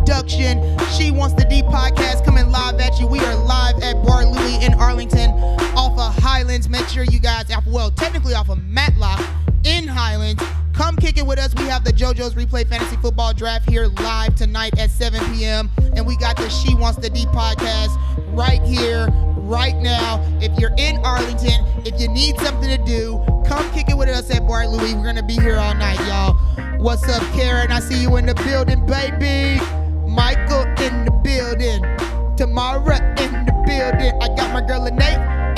production. She Wants the D podcast coming live at you. We are live at Bar Louie in Arlington off of Highlands. Make sure you guys, technically off of Matlock in Highlands. Come kick it with us. We have the JoJo's Replay Fantasy Football Draft here live tonight at 7 p.m. And we got the She Wants the D podcast right here, right now. If you're in Arlington, if you need something to do, come kick it with us at Bar Louie. We're going to be here all night, y'all. What's up, Karen? I see you in the building, baby. Michael in the building. Tamara in the building. I got my girl Lene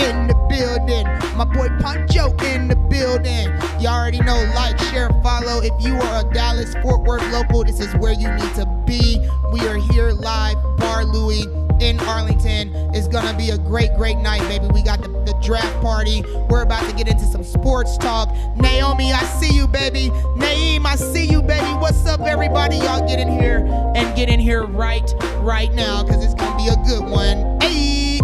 in the building. My boy Poncho in the building. You already know, like, share, follow. If you are a Dallas, Fort Worth local, this is where you need to be. We are here live, Bar Louie in Arlington. It's gonna be a great night, baby. We got the draft party. We're about to get into some sports talk. Naomi, I see you, baby. Naeem, I see you, baby. What's up, everybody? Y'all get in here and get in here right now, because it's gonna be a good one. Hey!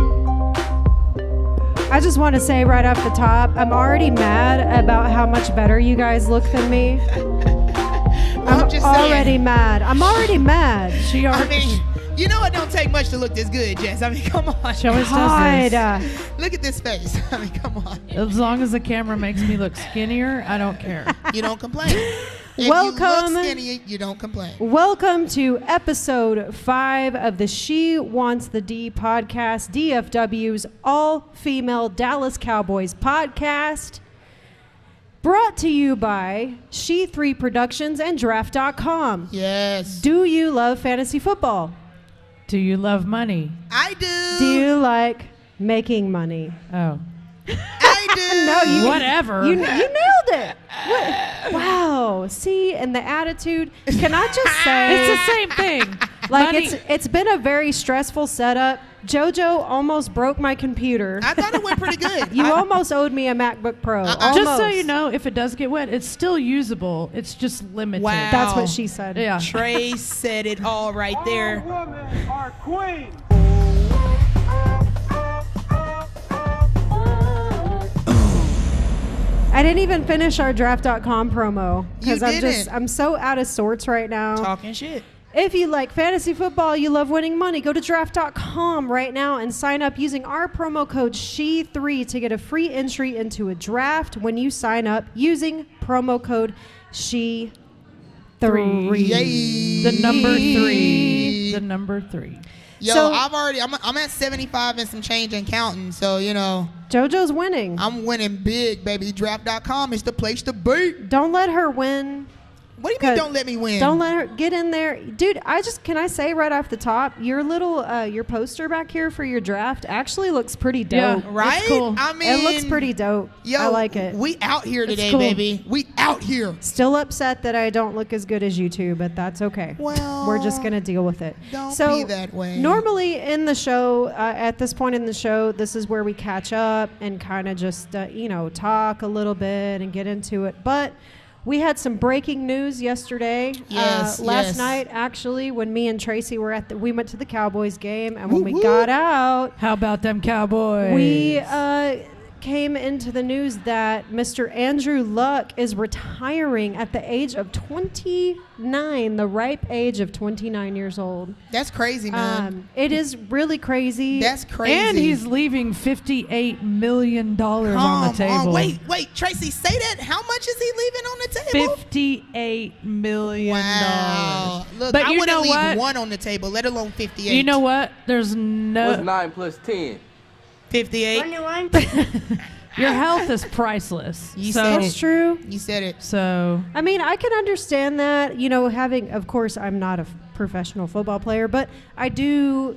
I just want to say right off the top, I'm already mad about how much better you guys look than me. I'm already mad. I mean, you know it don't take much to look this good, Jess. I mean, come on. She always does this. Look at this face. I mean, come on. As long as the camera makes me look skinnier, I don't care. You don't complain. If Welcome. you look skinny, you don't complain. Welcome to episode 5 of the She Wants the D podcast, DFW's all-female Dallas Cowboys podcast, brought to you by She3 Productions and Draft.com. Yes. Do you love fantasy football? Do you love money? I do. Do you like making money? Oh. I do. No, you. Whatever. You nailed it. Wow. See, and the attitude. Can I just say It's the same thing. Like Money- it's been a very stressful setup. JoJo almost broke my computer. I thought it went pretty good. You almost owed me a MacBook Pro. Almost. Just so you know, if it does get wet, it's still usable. It's just limited. Wow. That's what she said. Yeah. Trey said it all right there. All women are queens. I didn't even finish our draft.com promo You didn't. I'm so out of sorts right now. Talking shit. If you like fantasy football, you love winning money, go to draft.com right now and sign up using our promo code SHE3 to get a free entry into a draft when you sign up using promo code SHE3. Yay. The number 3. The number 3. Yo, So- I'm at 75 and some change and counting, so, you know, JoJo's winning. I'm winning big, baby. Draft.com is the place to be. Don't let her win. What do you mean don't let me win? Don't let her get in there. Dude, can I say right off the top, your little, your poster back here for your draft actually looks pretty dope. Yeah. Right? It's cool. I mean, It looks pretty dope. Yo, I like it. We out here today, cool. baby. We out here. Still upset that I don't look as good as you two, but that's okay. Well, we're just going to deal with it. don't so be that way. Normally in the show, at this point in the show, this is where we catch up and kind of just, talk a little bit and get into it. But we had some breaking news yesterday. Yes, last yes. night, actually, when me and Tracy were we went to the Cowboys game, and when Woo, we woo. got out, How about them Cowboys? we came into the news that Mr. Andrew Luck is retiring at the age of 29, the ripe age of 29 years old. That's crazy, man. It is really crazy. That's crazy. And he's leaving $58 million on the table. Wait, Tracy, say that. How much is he leaving on the table? $58 million. Wow. Look, But I you wouldn't know leave what? one on the table, let alone 58. You know what? There's What's no... 9 plus 10? 58. Your health is priceless. You so, said That's true. You said it. So... I mean, I can understand that, of course, I'm not a professional football player, but I do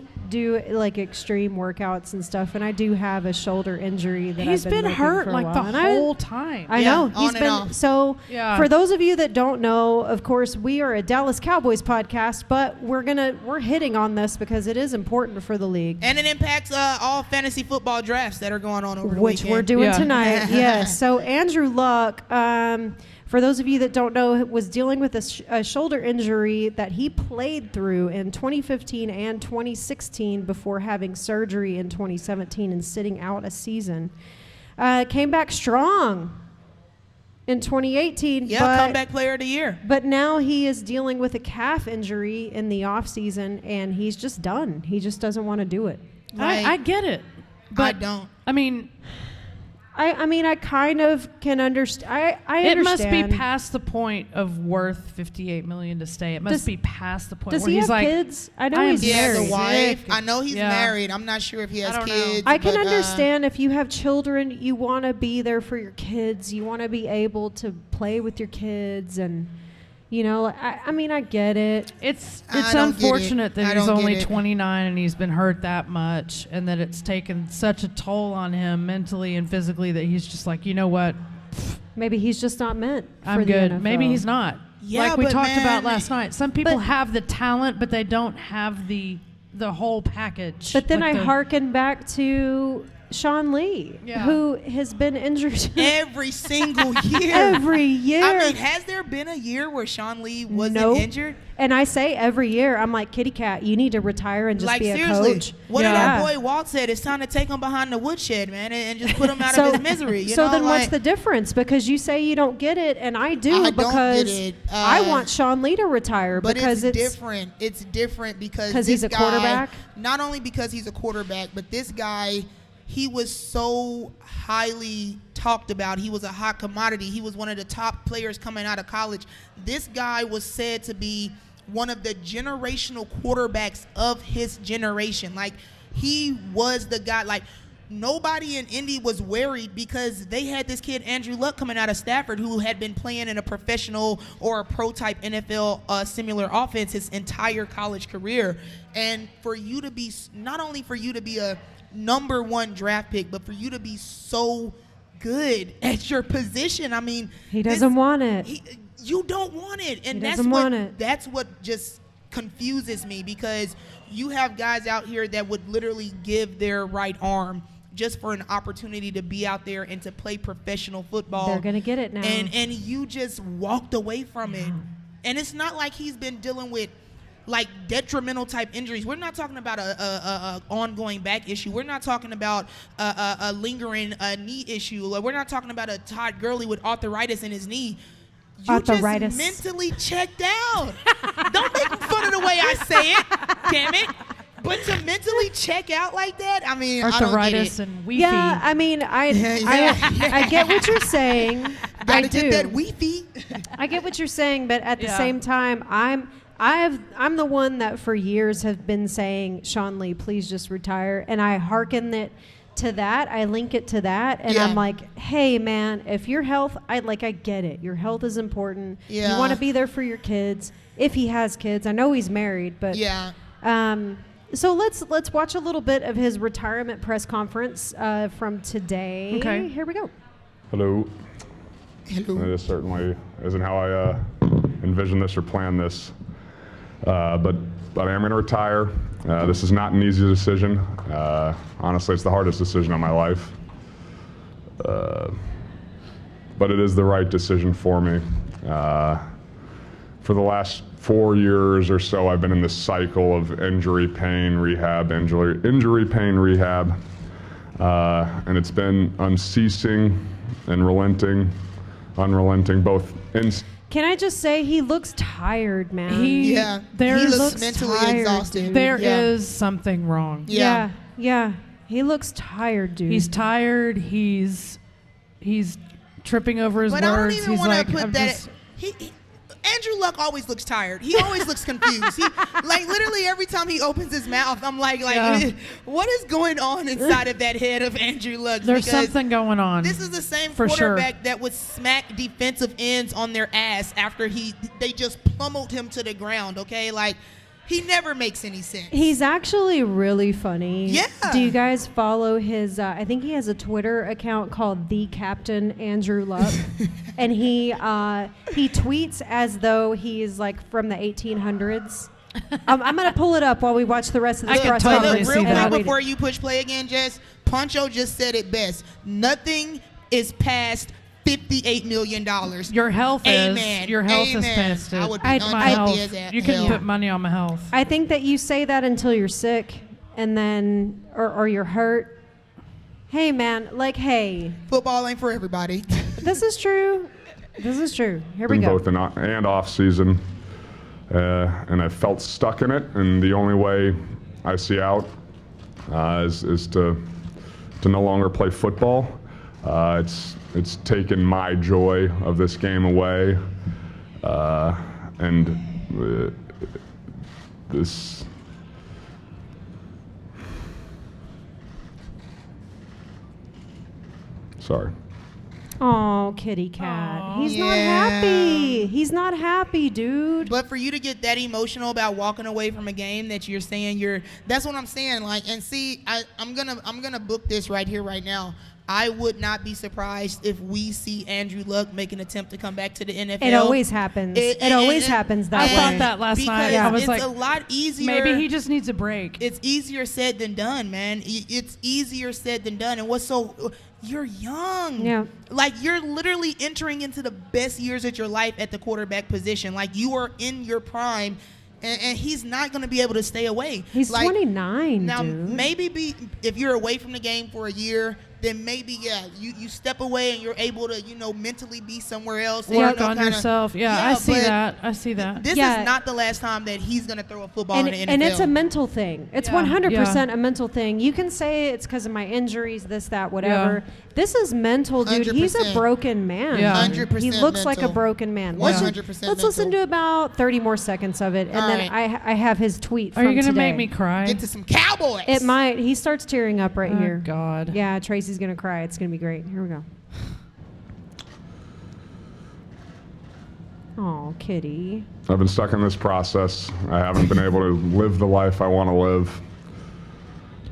like extreme workouts and stuff, and I do have a shoulder injury that He's I've been been working hurt for a like while. the And whole time. I Yeah, know on he's and been off. so. Yeah. For those of you that don't know, of course, we are a Dallas Cowboys podcast, but we're hitting on this because it is important for the league, And it impacts all fantasy football drafts that are going on over the which weekend. we're doing Yeah. tonight. Yes. So Andrew Luck, for those of you that don't know, was dealing with a shoulder injury that he played through in 2015 and 2016 before having surgery in 2017 and sitting out a season. Came back strong. in 2018. Yeah, but, comeback player of the year. But now he is dealing with a calf injury in the offseason, and he's just done. He just doesn't want to do it. I get it. But I don't. I mean, I kind of can understand. I it understand. must be past the point of worth $58 million to stay. It must be past the point Does where he he's have like, kids? I know I am he's He has married. a wife. Sick. I know he's Yeah. married. I'm not sure if he has I don't know. kids. I can but, understand if you have children, you want to be there for your kids. You want to be able to play with your kids, and I get it. It's I don't get it. unfortunate I that he's don't only get it. 29 and he's been hurt that much, and that it's taken such a toll on him mentally and physically that he's just like, you know what, Maybe he's just not meant for I'm the good. NFL. Maybe he's not. Yeah, like we but talked man, about last night. Some people but- have the talent, but they don't have the whole package. But then Like I hearken back to Sean Lee, Yeah. who has been injured every single year. every year. I mean, has there been a year where Sean Lee wasn't Nope. injured? And I say every year, I'm like, Kitty Cat, you need to retire and just Like, be a seriously, coach. what did Yeah. our boy Walt said? It's time to take him behind the woodshed, man, and just put him out So- of his misery. You so know, then what's like, the difference? Because you say you don't get it, and I do, I don't because get it. I want Sean Lee to retire But because it's different. It's different because 'Cause this he's a guy, quarterback? Not only because he's a quarterback, but this guy, he was so highly talked about. He was a hot commodity. He was one of the top players coming out of college. This guy was said to be one of the generational quarterbacks of his generation. Like, he was the guy. Like, nobody in Indy was worried because they had this kid, Andrew Luck, coming out of Stafford, who had been playing in a professional or a pro-type NFL similar offense his entire college career. And for you to be, not only for you to be a number one draft pick, but for you to be so good at your position, I mean, he doesn't want it. You don't want it, and He that's doesn't what want it. that's what just confuses me, because you have guys out here that would literally give their right arm just for an opportunity to be out there and to play professional football. They're gonna get it now. And you just walked away from it. And it's not like he's been dealing with like detrimental type injuries. We're not talking about a ongoing back issue. We're not talking about a lingering knee issue. We're not talking about a Todd Gurley with arthritis in his knee. You Arthritis. just mentally checked out. Don't make fun of the way I say it, damn it. But to mentally check out like that, I mean, arthritis I don't and Wi-Fi. Yeah, I mean, I get what you're saying. get it. I Gotta do. get that Wi-Fi. I get what you're saying, but at the Yeah. same time, I'm the one that for years have been saying, Sean Lee, please just retire, and I hearken to that. I link it to that, and Yeah. I'm like, hey man, if your health, I get it. Your health is important. Yeah. You want to be there for your kids. If he has kids, I know he's married, but Yeah. So let's watch a little bit of his retirement press conference from today. Okay. Here we go. Hello. Hello. This certainly isn't how I envisioned this or planned this. But I am going to retire. This is not an easy decision. Honestly, it's the hardest decision of my life. But it is the right decision for me. For the last 4 years or so, I've been in this cycle of injury, pain, rehab, injury, pain, rehab. And it's been unceasing and unrelenting, both in. Can I just say he looks tired, man? Yeah. There he looks looks mentally tired, exhausted. dude. There Yeah. is something wrong. Yeah. Yeah. He looks tired, dude. He's tired. He's tripping over his But I don't words. even He's want to like, put I'm that. just- Andrew Luck always looks tired. He always looks confused. He, like, literally every time he opens his mouth, I'm like, Yeah. what is going on inside of that head of Andrew Luck? There's Because something going on. this is the same For sure. quarterback that would smack defensive ends on their ass after they just pummeled him to the ground. Okay, like, he never makes any sense. He's actually really funny. Yeah. Do you guys follow his? I think he has a Twitter account called The Captain Andrew Luck, and he tweets as though he's like from the 1800s. I'm gonna pull it up while we watch the rest of this I can press totally conference. see real that. and I'll quick read it. before you push play again, Jess, Poncho just said it best. Nothing is past $58 million. Your health Amen. is. Your health is Amen. past it. I would be I- My health. unhappy as You can hell. put money on my health. I think that you say that until you're sick, and then or you're hurt. Hey man, like hey, Football ain't for everybody. this is true. This is true. Here we in go. both and off season, and I felt stuck in it. And the only way I see out is to no longer play football. It's taken my joy of this game away, and this. Sorry. Oh, kitty cat. Aw. He's not Yeah. happy. He's not happy, dude. But for you to get that emotional about walking away from a game that you're saying that's what I'm saying. Like, and see, I'm gonna book this right here, right now. I would not be surprised if we see Andrew Luck make an attempt to come back to the NFL. It always happens. It always happens that I way. thought that last night. Because I was it's like, a lot easier. maybe he just needs a break. It's easier said than done, man. It's easier said than done. And you're young. Yeah. Like, you're literally entering into the best years of your life at the quarterback position. Like, you are in your prime, and he's not going to be able to stay away. He's like, 29, now, dude. maybe if you're away from the game for a year, then maybe, you step away and you're able to, mentally be somewhere else. and, Work on yourself. Yeah, I see but that. I see that. This Yeah. is not the last time that he's going to throw a football and, in the NFL. and it's a mental thing. It's Yeah. 100% a mental thing. You can say it's because of my injuries, this, that, whatever. This is mental, dude. He's a 100%. broken man. Yeah. 100% He looks like a mental. broken man. 100% Let's listen mental. to about 30 more seconds of it, and All then right. I have his tweet Are from you gonna today. make me cry? Get to some Cowboys. It might. He starts tearing up right Oh, here. God. Yeah, Tracy's going to cry. It's going to be great. Here we go. Oh, kitty. I've been stuck in this process. I haven't been able to live the life I want to live.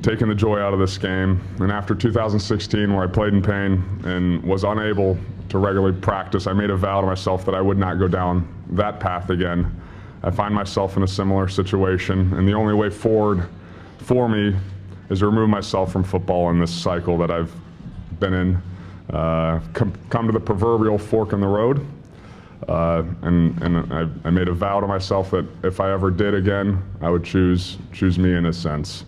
Taking the joy out of this game. And after 2016, where I played in pain and was unable to regularly practice, I made a vow to myself that I would not go down that path again. I find myself in a similar situation, and the only way forward for me is to remove myself from football in this cycle that I've been in. Come to the proverbial fork in the road. And I made a vow to myself that if I ever did again, I would choose me in a sense.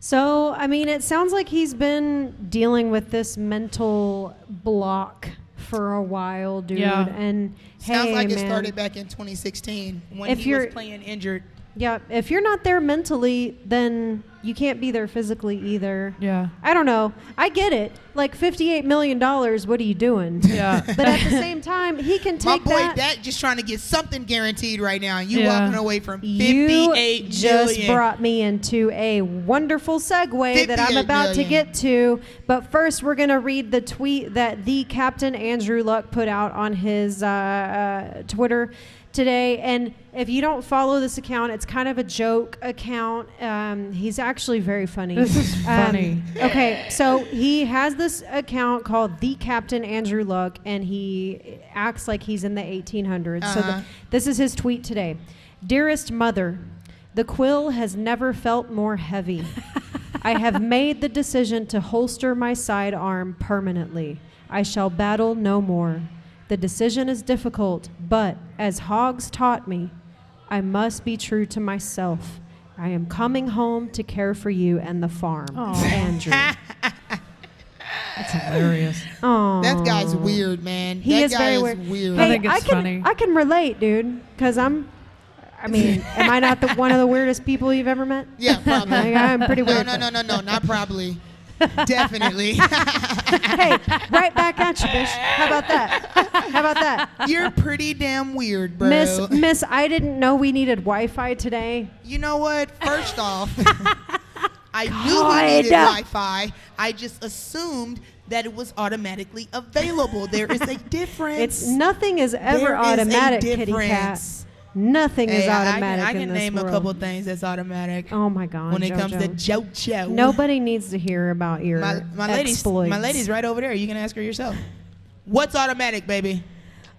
So, I mean, it sounds like he's been dealing with this mental block for a while, dude. Yeah. And Sounds hey, like it man, started back in 2016 when If he was you're- playing injured. yeah, if you're not there mentally, then you can't be there physically either. Yeah. I don't know. I get it. Like $58 million, what are you doing? Yeah. But at the same time, he can My take boy, that. Dak just trying to get something guaranteed right now. You Yeah. walking away from You 58 just million. brought me into a wonderful segue that I'm 58 about to million. get to. But first, we're going to read the tweet that the Captain Andrew Luck put out on his Twitter today. And if you don't follow this account, it's kind of a joke account. He's actually very funny. This is funny. Okay, so he has this account called The Captain Andrew Luck, and he acts like he's in the 1800s. So Uh-huh. this is his tweet today. Dearest mother, the quill has never felt more heavy. I have made the decision to holster my sidearm permanently. I shall battle no more. The decision is difficult, but as Hogs taught me, I must be true to myself. I am coming home to care for you and the farm. Aw. Andrew. That's hilarious. Aw. That guy's weird, man. He that is guy very is weird. weird. I Hey, think it's can, funny. I can relate, dude, because am I not one of the weirdest people you've ever met? Yeah, probably. Like, I'm pretty No, weird. no, not probably. Definitely. Hey, right back at you, bitch. How about that? How about that? You're pretty damn weird, bro. Miss, I didn't know we needed Wi-Fi today. You know what? First off, I knew God. we needed Wi-Fi. I just assumed that it was automatically available. There is a difference. Nothing is ever There is a automatic, kitty cat. difference. Nothing is Hey, automatic I in can this name world. a couple things that's automatic Oh my God! when it comes to JoJo. JoJo. Nobody needs to hear about your my exploits. lady's right over there. You can ask her yourself. What's automatic, baby?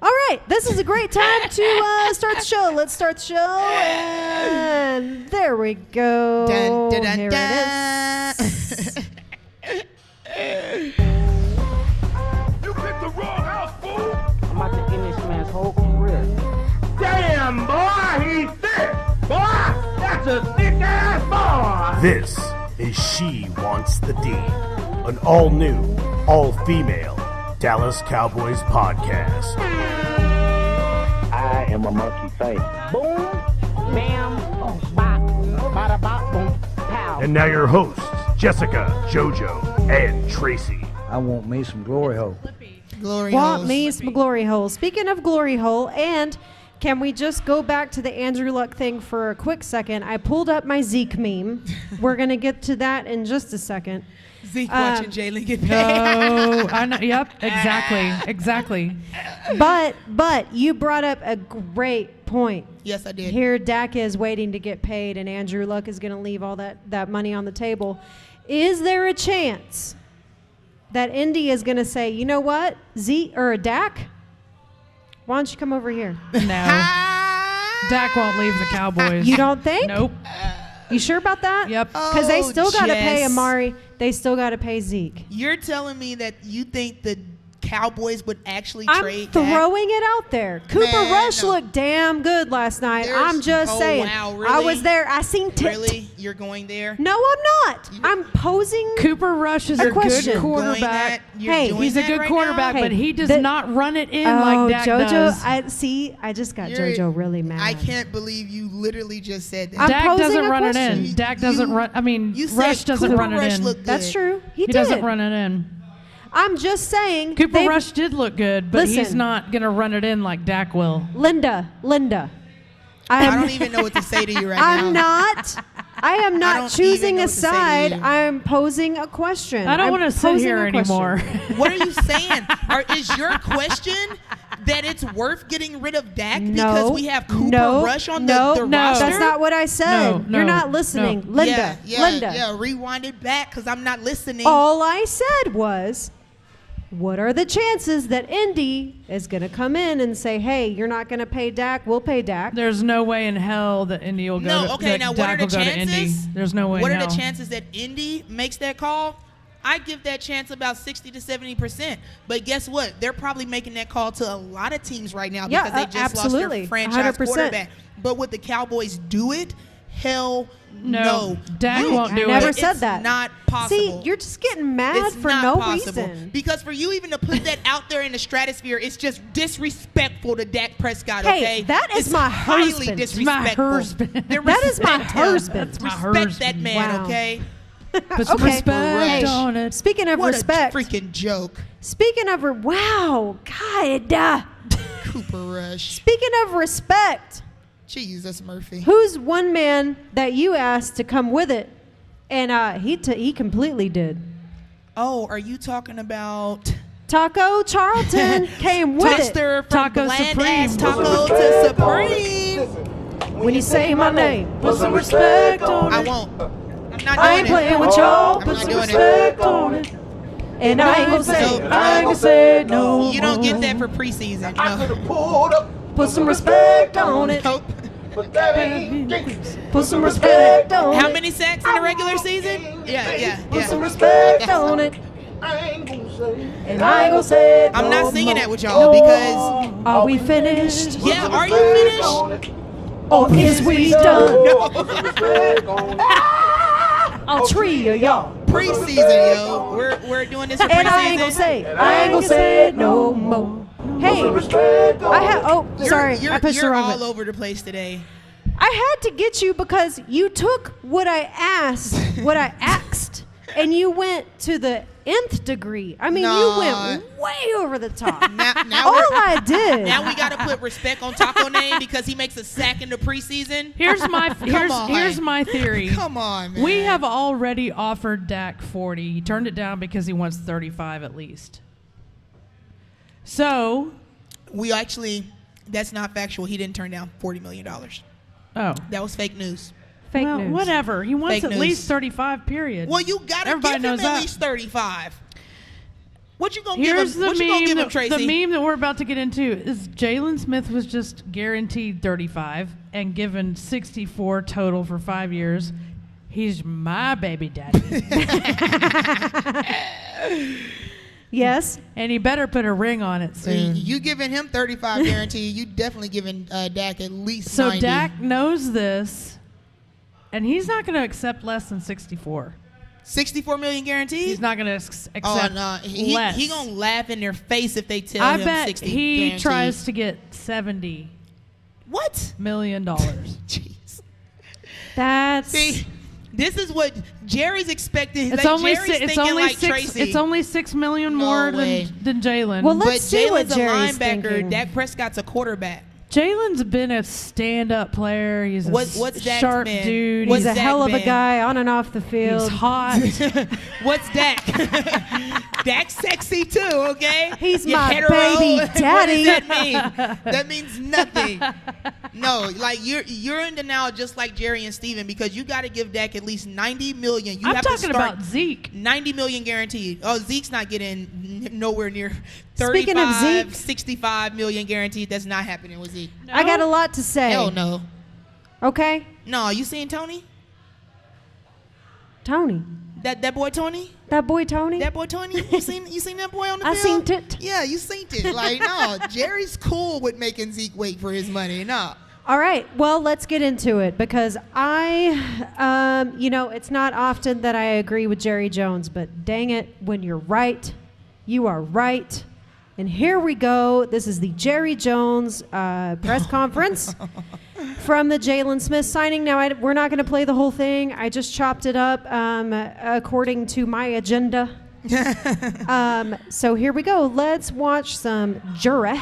All right, this is a great time to start the show. Let's start the show, and there we go. Dun, dun, dun, Here dun. it is. You picked the wrong house, fool! I'm about to end this man's whole career. Damn, boy, he's thick! Boy, that's a thick-ass boy! This is She Wants the D, an all-new, all-female Dallas Cowboys podcast. I am a monkey face. Boom, bam, bop, bada bop, boom, pow. And now your hosts, Jessica, JoJo, and Tracy. I want me some glory hole. Glory Want holes. me some glory hole. Speaking of glory hole, and can we just go back to the Andrew Luck thing for a quick second? I pulled up my Zeke meme. We're going to get to that in just a second. Zeke watching Jalen get paid. No, I know. Yep, exactly. But you brought up a great point. Yes, I did. Here Dak is waiting to get paid, and Andrew Luck is going to leave all that money on the table. Is there a chance that Indy is going to say, you know what, Zeke or Dak, why don't you come over here? No. Dak won't leave the Cowboys. You don't think? Nope. You sure about that? Yep. Because they still got to pay Jess. Amari. They still got to pay Zeke. You're telling me that you think the Cowboys would actually I'm trade Dak? throwing it out there. Cooper Man, Rush no. looked damn good last night. I'm just saying. Wow, I really? was there. I seen tit. Really? You're going there? No, I'm not. I'm posing. Cooper Rush is A a question. good quarterback. Hey, He's a good quarterback, Hey, but he does the- not run it in Oh, like Dak JoJo, does. I just got You're- JoJo really mad. I can't believe you literally just said that. I'm Dak posing doesn't a run question. it in. Dak doesn't run. I mean, You said Rush doesn't Cooper run it Rush in. looked That's good. true. He did. doesn't run it in. I'm just saying. Cooper they've- Rush did look good, but he's Listen. not going to run it in like Dak will. Linda. I don't even know what to say to you right I'm now. not. I am don't not even choosing know a what to say to side. you. I'm posing a question. I don't I'm want to sit posing here a question. anymore. What are you saying? Is your question that it's worth getting rid of Dak because we have Cooper Rush on the roster? That's not what I said. No, You're not listening. Linda, Linda. Yeah, rewind it back because I'm not listening. All I said was, what are the chances that Indy is going to come in and say, hey, you're not going to pay Dak, we'll pay Dak? There's no way in hell that Indy will go No, to okay, that now what Dak are will the go to Indy. chances? There's no way What in are hell. the chances that Indy makes that call? I give that chance about 60 to 70%. But guess what? They're probably making that call to a lot of teams right now Yeah, because they just absolutely. lost their franchise 100%. quarterback. But would the Cowboys do it? Hell no. Dak won't do I never it. said It's that. not possible. See, you're just getting mad It's for not no possible. reason. Because for you even to put that out there in the stratosphere, it's just disrespectful to Dak Prescott, Hey, okay? that is It's my highly husband. disrespectful. My husband. Then That is my respect him. husband. That's my Respect that husband. man, Wow. okay? Put some Okay. respect Rush. on it. Speaking of What respect, a freaking joke. speaking of, wow, God. Cooper Rush. Speaking of respect, Jesus, Murphy. who's one man that you asked to come with it, and he completely did? Oh, are you talking about Taco Charlton came with it. Toaster from Taco bland ass Supreme. taco to Supreme? When you say my name, Put some respect on I it. won't. I'm not I doing ain't it. playing with y'all. I'm Put not some doing respect it. on it. And I ain't gonna say No, it. I ain't gonna say it no You don't get more. that for preseason. I could No. have pulled up, Put some respect on it. Nope. but that ain't Jinx. Put some respect on How it. many sacks in the regular season? Yeah. Put some respect on it. I ain't gonna say. And I ain't gonna say it. I'm no not singing more. that with y'all because, Are we finished? yeah, are you finished? Or is we done? Respect on it. All three of y'all. Preseason, yo. We're doing this for And I ain't gonna preseason. say it. I ain't gonna say it no more. Hey, I have. Oh, sorry, You're I pushed the you're wrong all button. over the place today. I had to get you because you took what I asked, what I asked, and you went to the nth degree. I mean, No. you went way over the top. Now All we're- I did. Now we got to put respect on Taco name because he makes a sack in the preseason. Here's my on. here's my theory. Come on, man. We have already offered Dak 40. He turned it down because he wants 35 at least. So, We actually, that's not factual. He didn't turn down $40 million. oh, That was fake news. Fake well, news. whatever. He wants Fake at news. least 35. Period. Well, you got to Everybody give him knows at that. least 35. What you gonna Here's give him? What you gonna give him, Tracy? the meme that we're about to get into is Jalen Smith was just guaranteed 35 and given 64 total for 5 years. He's my baby daddy. Yes. And he better put a ring on it soon. You giving him 35 guarantee? You definitely giving Dak at least So 90. Dak knows this, and he's not going to accept less than 64. $64 million guaranteed. He's not going to accept no, less. he gonna laugh in their face if they tell I him bet 60 he guaranteed. tries to get $70 What? million. Jeez. That's See, this is what Jerry's expecting. It's like, only Jerry's it's thinking only like six. Tracy. It's only $6 million No more way. than Jalen. Well, But let's see what Jalen's a Jerry's linebacker. thinking. Dak Prescott's a quarterback. Jalen's been a stand-up player. He's a What's Dak's sharp been? dude. What's He's a Dak hell of a been? guy on and off the He's field. hot. What's Dak? Dak's sexy too, okay? He's You my hetero. baby What daddy. does that mean? That means nothing. No, like you're in denial just like Jerry and Steven because you got to give Dak at least $90 million. You I'm have to talking start about Zeke. $90 million guaranteed. Oh, Zeke's not getting nowhere near 35, Speaking of Zeke, $65 million guaranteed. That's not happening with Zeke. I got a lot to say. Hell no. Okay, No, you seen Tony? Tony. That boy Tony? That boy Tony. That boy Tony? You seen that boy on the I field? seen it. Yeah, you seen it. Like, no, Jerry's cool with making Zeke wait for his money. No. All right, well, let's get into it because it's not often that I agree with Jerry Jones, but dang it, when you're right, you are right. And here we go. This is the Jerry Jones press conference from the Jalen Smith signing. Now, we're not going to play the whole thing. I just chopped it up according to my agenda. So here we go. Let's watch some Jerry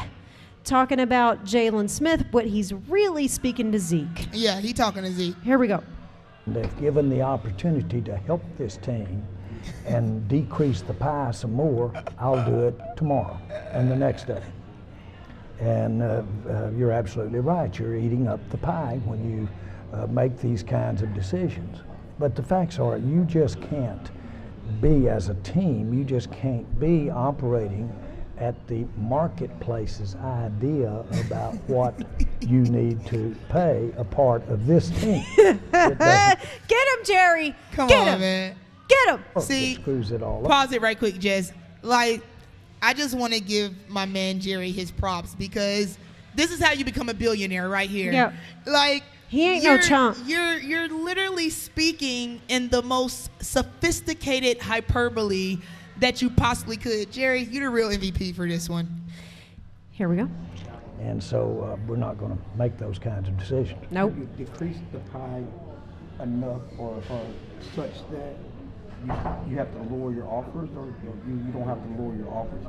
talking about Jalen Smith, what he's really speaking to Zeke. Yeah, he talking to Zeke. Here we go. If given the opportunity to help this team and decrease the pie some more, I'll do it tomorrow and the next day. And you're absolutely right. You're eating up the pie when you make these kinds of decisions. But the facts are, you just can't be, as a team, you just can't be operating at the marketplace's idea about what you need to pay a part of this team. It doesn't- Get him, Jerry. Come Get on, him. man. Get him. See, it screws it all up. Pause it right quick, Jess. Like, I just want to give my man Jerry his props because this is how you become a billionaire right here. Yep. Like, He ain't no chump. You're literally speaking in the most sophisticated hyperbole that you possibly could. Jerry, you're the real MVP for this one. Here we go. And so we're not going to make those kinds of decisions. Nope. You decrease the pie enough or such that you have to lower your offers, or you don't have to lower your offers.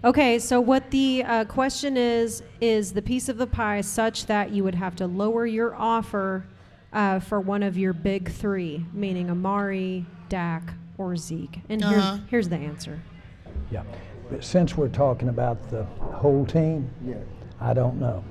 Okay, so what the question is the piece of the pie such that you would have to lower your offer for one of your big three, meaning Amari, Dak, or Zeke? And here's the answer. Yeah. But since we're talking about the whole team, Yeah. I don't know.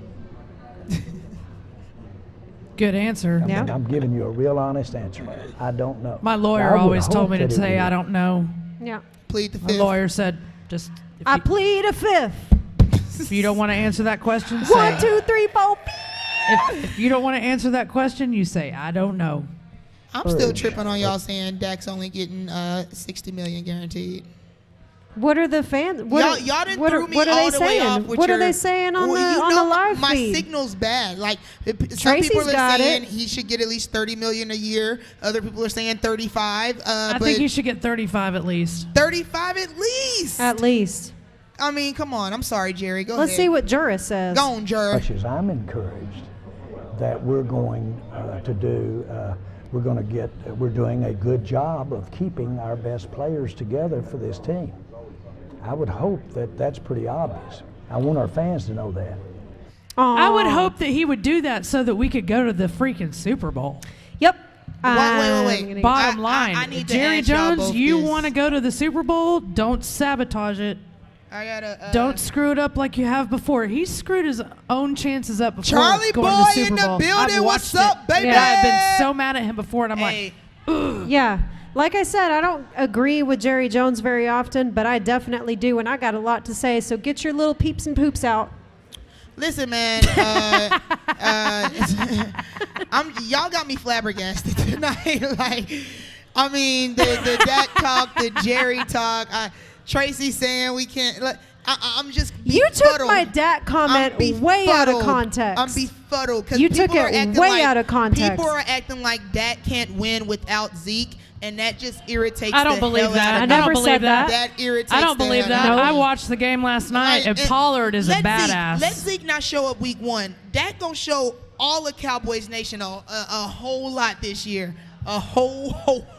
Good answer. Yeah. I'm giving you a real honest answer. I don't know. My I lawyer would always hope told me to that it say would. I don't know. Yeah. Plead the My fifth. lawyer said just I plead a fifth. if you don't want to answer that question, say 1, 2, 3, 4. if you don't want to answer that question, you say I don't know. I'm still tripping on y'all saying Dak's only getting $60 million guaranteed. What are the fans? Y'all done threw me what are all they the way saying? off with What your, are they saying on Well, the live my feed? signal's bad. Like some Tracy's people are got saying it. he should get at least $30 million a year. Other people are saying 35. I but think you should get 35 at least. 35 at least. At least. I mean, come on. I'm sorry, Jerry. Go Let's ahead. see what Juris says. Go on, Jerry. Much as I'm encouraged that we're going to do, we're doing a good job of keeping our best players together for this team. I would hope that that's pretty obvious. I want our fans to know that. I would Aw. hope that he would do that so that we could go to the freaking Super Bowl. Yep. Wait. Bottom I line, need to Jerry ask y'all Jones, both you this. want to go to the Super Bowl? Don't sabotage it. I gotta. Don't screw it up like you have before. He screwed his own chances up before Charlie going to boy the Super in the Bowl. building. I've What's watched up, it. baby? Yeah. I've been so mad at him before, and I'm Hey, like, Yeah. Like I said, I don't agree with Jerry Jones very often, but I definitely do, and I got a lot to say, so get your little peeps and poops out. listen, man. Y'all got me flabbergasted tonight. Like, I mean, the Dak talk, the Jerry talk. Tracy saying we can't. Like, I'm just. You took befuddled. my Dak comment I'm way out of befuddled. context. I'm befuddled because You took it way out of context. People are acting like Dak can't win without Zeke. and that just irritates. I don't the believe hell that. out I of never don't believe said that. That irritates. I don't the believe hell that. out of I me. watched the game last night, and And Pollard is a let badass. Let Zeke not show up week 1. That gonna show all of Cowboys Nation a whole lot this year. A whole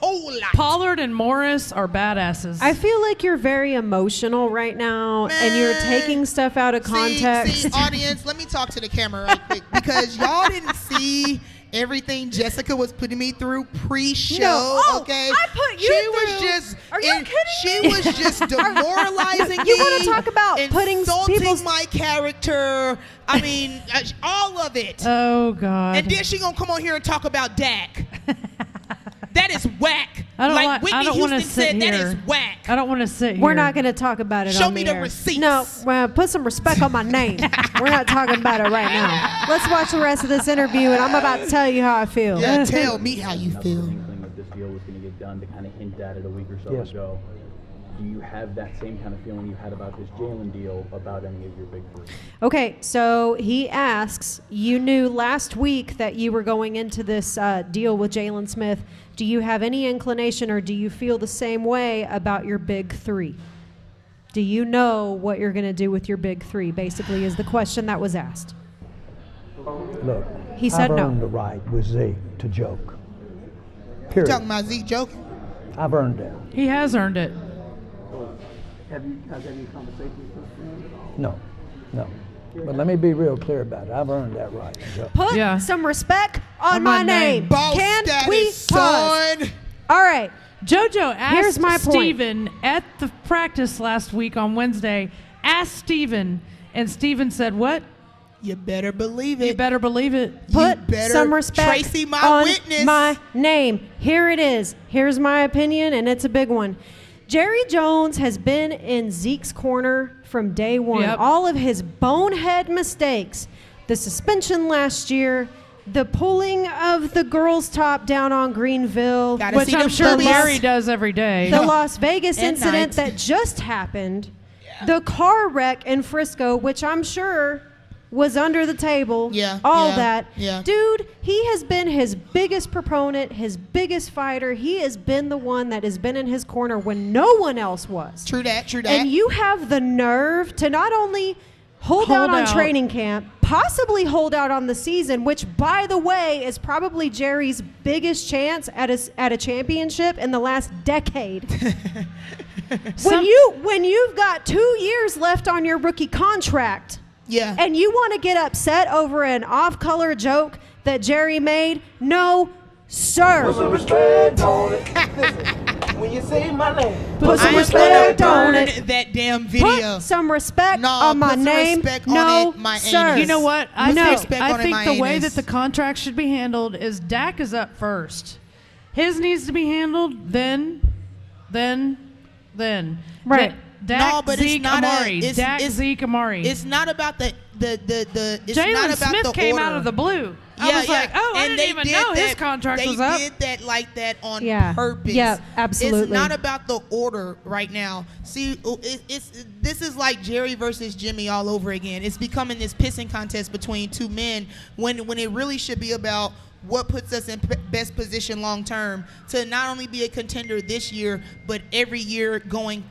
lot. Pollard and Morris are badasses. I feel like you're very emotional right now, and you're taking stuff out of context. See, audience, let me talk to the camera right quick because y'all didn't see everything Jessica was putting me through pre-show. No. Oh, okay, I put you she through. was just. Are you kidding She me? was just demoralizing me. You wanna talk about putting insulting people's- my character? I mean, all of it. Oh God. And then she gonna come on here and talk about Dak. That is whack. I don't like want- Whitney I don't wanna Houston sit said, that is here. whack. I don't want to sit here. We're not going to talk about it Show on me the the air. receipts. No, well, put some respect on my name. We're not talking about it right now. Let's watch the rest of this interview, and I'm about to tell you how I feel. Yeah, tell me how you feel. Inkling that this deal was going to get done to kind of hint at it a week or so Yes. ago. Do you have that same kind of feeling you had about this Jalen deal about any of your big three? Okay, so he asks, you knew last week that you were going into this deal with Jalen Smith. Do you have any inclination or do you feel the same way about your big three? Do you know what you're going to do with your big three, basically, is the question that was asked. Look, He said I've no. earned the right with Zeke to joke. You Period. talking about Zeke joking? I've earned that. He has earned it. Have you guys had any conversations with them? No. But let me be real clear about it. I've earned that right to joke. Put Yeah. some respect on my name. Boss Can status, we pause? son. All right. JoJo asked Here's my point. Steven at the practice last week on Wednesday, asked Steven, and Steven said, what? You better believe it. You better believe it. Put You better, some respect Tracy, my on witness. my name. Here it is. Here's my opinion, and it's a big one. Jerry Jones has been in Zeke's corner from day one. Yep. All of his bonehead mistakes, the suspension last year, the pulling of the girls' top down on Greenville, Gotta Which see I'm them sure boobies. Gary does every day. the Las Vegas At incident night. that just happened, the car wreck in Frisco, which I'm sure was under the table, all that. Yeah. Dude, he has been his biggest proponent, his biggest fighter. He has been the one that has been in his corner when no one else was. True that. And you have the nerve to not only hold out on training camp, possibly hold out on the season, which, by the way, is probably Jerry's biggest chance at a championship in the last decade. When you've got 2 years left on your rookie contract, Yeah. and you want to get upset over an off-color joke that Jerry made, no, sir. When you say my name. Put some I am respect gonna on burn it. that damn video. Put some respect No, on my put some name. respect on No, it, my sir. anus. You know what? I No. think, Respect I on it, think my the way anus. that the contract should be handled is Dak is up first. His needs to be handled, then. Right. Dak, No, but it's Zeke, not Amari. it's- Dak, it's- Zeke, Amari. It's not about it's not Jalen about Smith the came order. out of the blue. I was like, oh, I And didn't they even did know his that- contract was up. They did that like that on Yeah. purpose. Yeah, absolutely. It's not about the order right now. See, this is like Jerry versus Jimmy all over again. It's becoming this pissing contest between two men when it really should be about what puts us in best position long term to not only be a contender this year, but every year going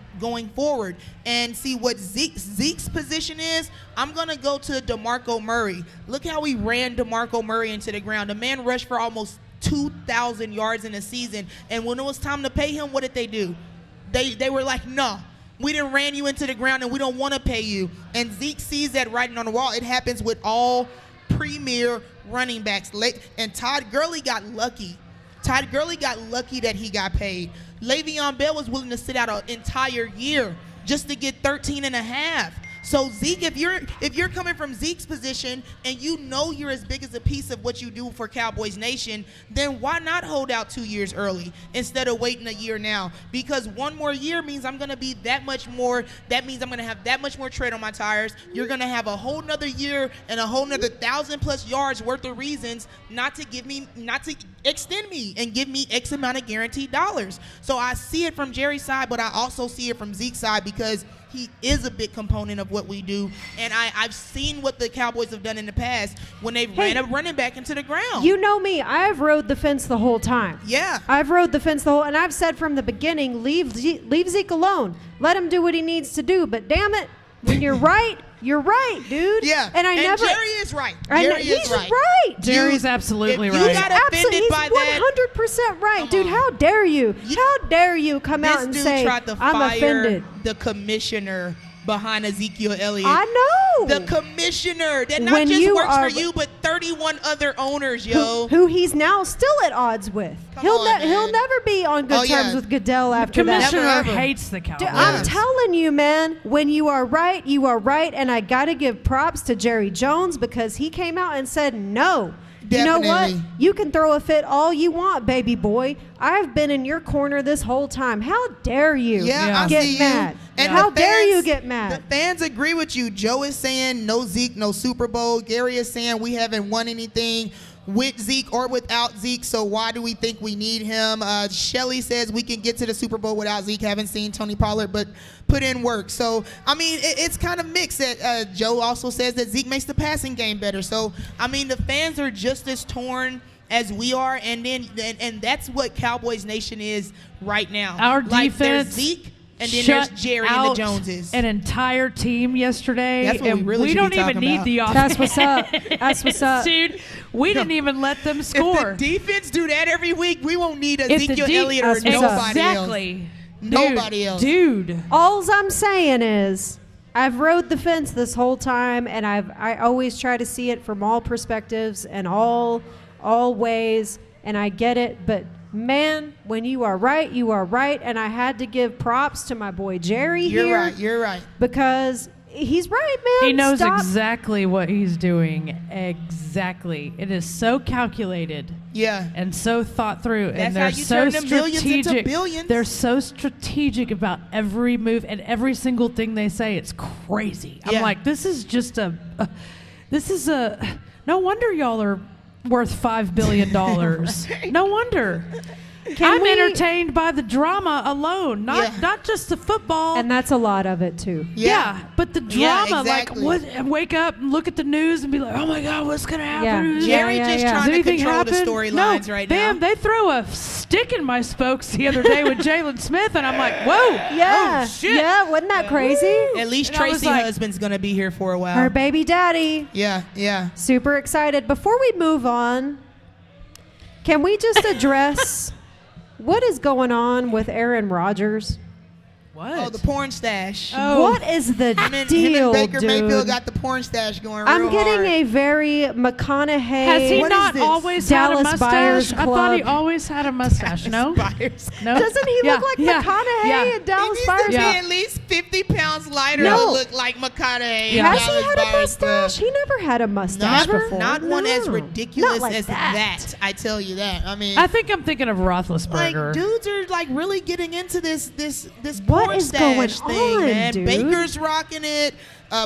forward. And see what Zeke's position is. I'm going to go to DeMarco Murray. Look how he ran DeMarco Murray into the ground. The man rushed for almost 2,000 yards in a season. And when it was time to pay him, what did they do? They were like, no. We done ran you into the ground and we don't want to pay you. And Zeke sees that writing on the wall. It happens with all premier running backs. And Todd Gurley got lucky. Todd Gurley got lucky that he got paid. Le'Veon Bell was willing to sit out an entire year just to get 13 and a half. So Zeke, if you're coming from Zeke's position and you know you're as big as a piece of what you do for Cowboys Nation, then why not hold out 2 years early instead of waiting a year now? Because one more year means I'm going to be that much more. That means I'm going to have that much more tread on my tires. You're going to have a whole nother year and a whole nother 1,000+ yards worth of reasons not to extend me and give me X amount of guaranteed dollars. So I see it from Jerry's side, but I also see it from Zeke's side because he is a big component of what we do. And I've seen what the Cowboys have done in the past when they've ran a running back into the ground. You know me. I've rode the fence the whole time. Yeah. I've rode the fence and I've said from the beginning, leave Zeke alone. Let him do what he needs to do. But damn it, when you're right, you're right, dude. Yeah. And Jerry is right. Jerry is he's right. Jerry's absolutely if right. You got offended by that. He's 100% right, dude. How dare you? How dare you come out and say, this dude tried to I'm fire offended. the commissioner behind Ezekiel Elliott. I know. The commissioner that not When just you works are- for you, but 31 other owners, yo. Who he's now still at odds with. He'll never be on good terms with Goodell after that. Commissioner Never, ever. hates the Cowboys. I'm telling you, man, when you are right, you are right. And I got to give props to Jerry Jones because he came out and said, no. You know what? Definitely. You can throw a fit all you want, baby boy. I've been in your corner this whole time. How dare you I get see mad? you. And How the dare you fans- get mad? The fans agree with you. Joe is saying no Zeke, no Super Bowl. Gary is saying we haven't won anything with Zeke or without Zeke, so why do we think we need him? Shelly says we can get to the Super Bowl without Zeke. Haven't seen Tony Pollard, but put in work. So, I mean, it's kind of mixed. Joe also says that Zeke makes the passing game better. So, I mean, the fans are just as torn as we are, and that's what Cowboys Nation is right now. Our like, there's defense Zeke, and then shut there's Jerry and the out Joneses. an entire team yesterday, That's what and we really should be don't even talking need about. the offense. That's what's up. That's what's up. Dude, we didn't even let them score. If the defense do that every week, we won't need If the Ezekiel de- Elliott or That's what's up. nobody exactly. else. Nobody else. Dude. Alls I'm saying is I've rode the fence this whole time, and I always try to see it from all perspectives and all ways, and I get it. But man, when you are right, you are right. And I had to give props to my boy Jerry here. You're right. Because he's right, man. He knows Stop. exactly what he's doing. Exactly. It is so calculated. Yeah. And so thought through. That's and how they're you so turn the millions into strategic. billions. They're so strategic about every move and every single thing they say. It's crazy. Yeah. I'm like, this is just no wonder y'all are worth $5 billion. No wonder. I'm entertained by the drama alone, not just the football. And that's a lot of it, too. Yeah, but the Yeah, drama, exactly. like, what? Wake up and look at the news and be like, "Oh my God, what's gonna happen?" Yeah. Jerry just Does trying to anything control the happen? storylines No, right bam, now. they threw a stick in my spokes the other day with Jalen Smith, and I'm like, "Whoa, Yeah. oh, shit." Yeah, wasn't that crazy? At least And I was Tracy like- husband's gonna be here for a while. Her baby daddy. Yeah. Super excited. Before we move on, can we just address what is going on with Aaron Rodgers? What? Oh, the porn stash. What is the Him and deal, Baker dude? Mayfield got the porn stash going I'm real getting hard. a very McConaughey. Has he What is not this? always had a Dallas mustache? Buyers I thought he Club. always had a mustache. No, Buyers. no. Doesn't he Yeah, look like yeah, McConaughey yeah. and Dallas He Buyers needs to Club? be at least 50 pounds lighter No. to look like McConaughey. Yeah. and Has he Dallas had a Buyers Club. mustache? He never had a mustache before. Not one as No. ridiculous Not like as that. I tell you that. I mean, I think I'm thinking of like Roethlisberger. dudes are like really getting into this What porn is stash going thing, on, man. dude? Baker's rocking it.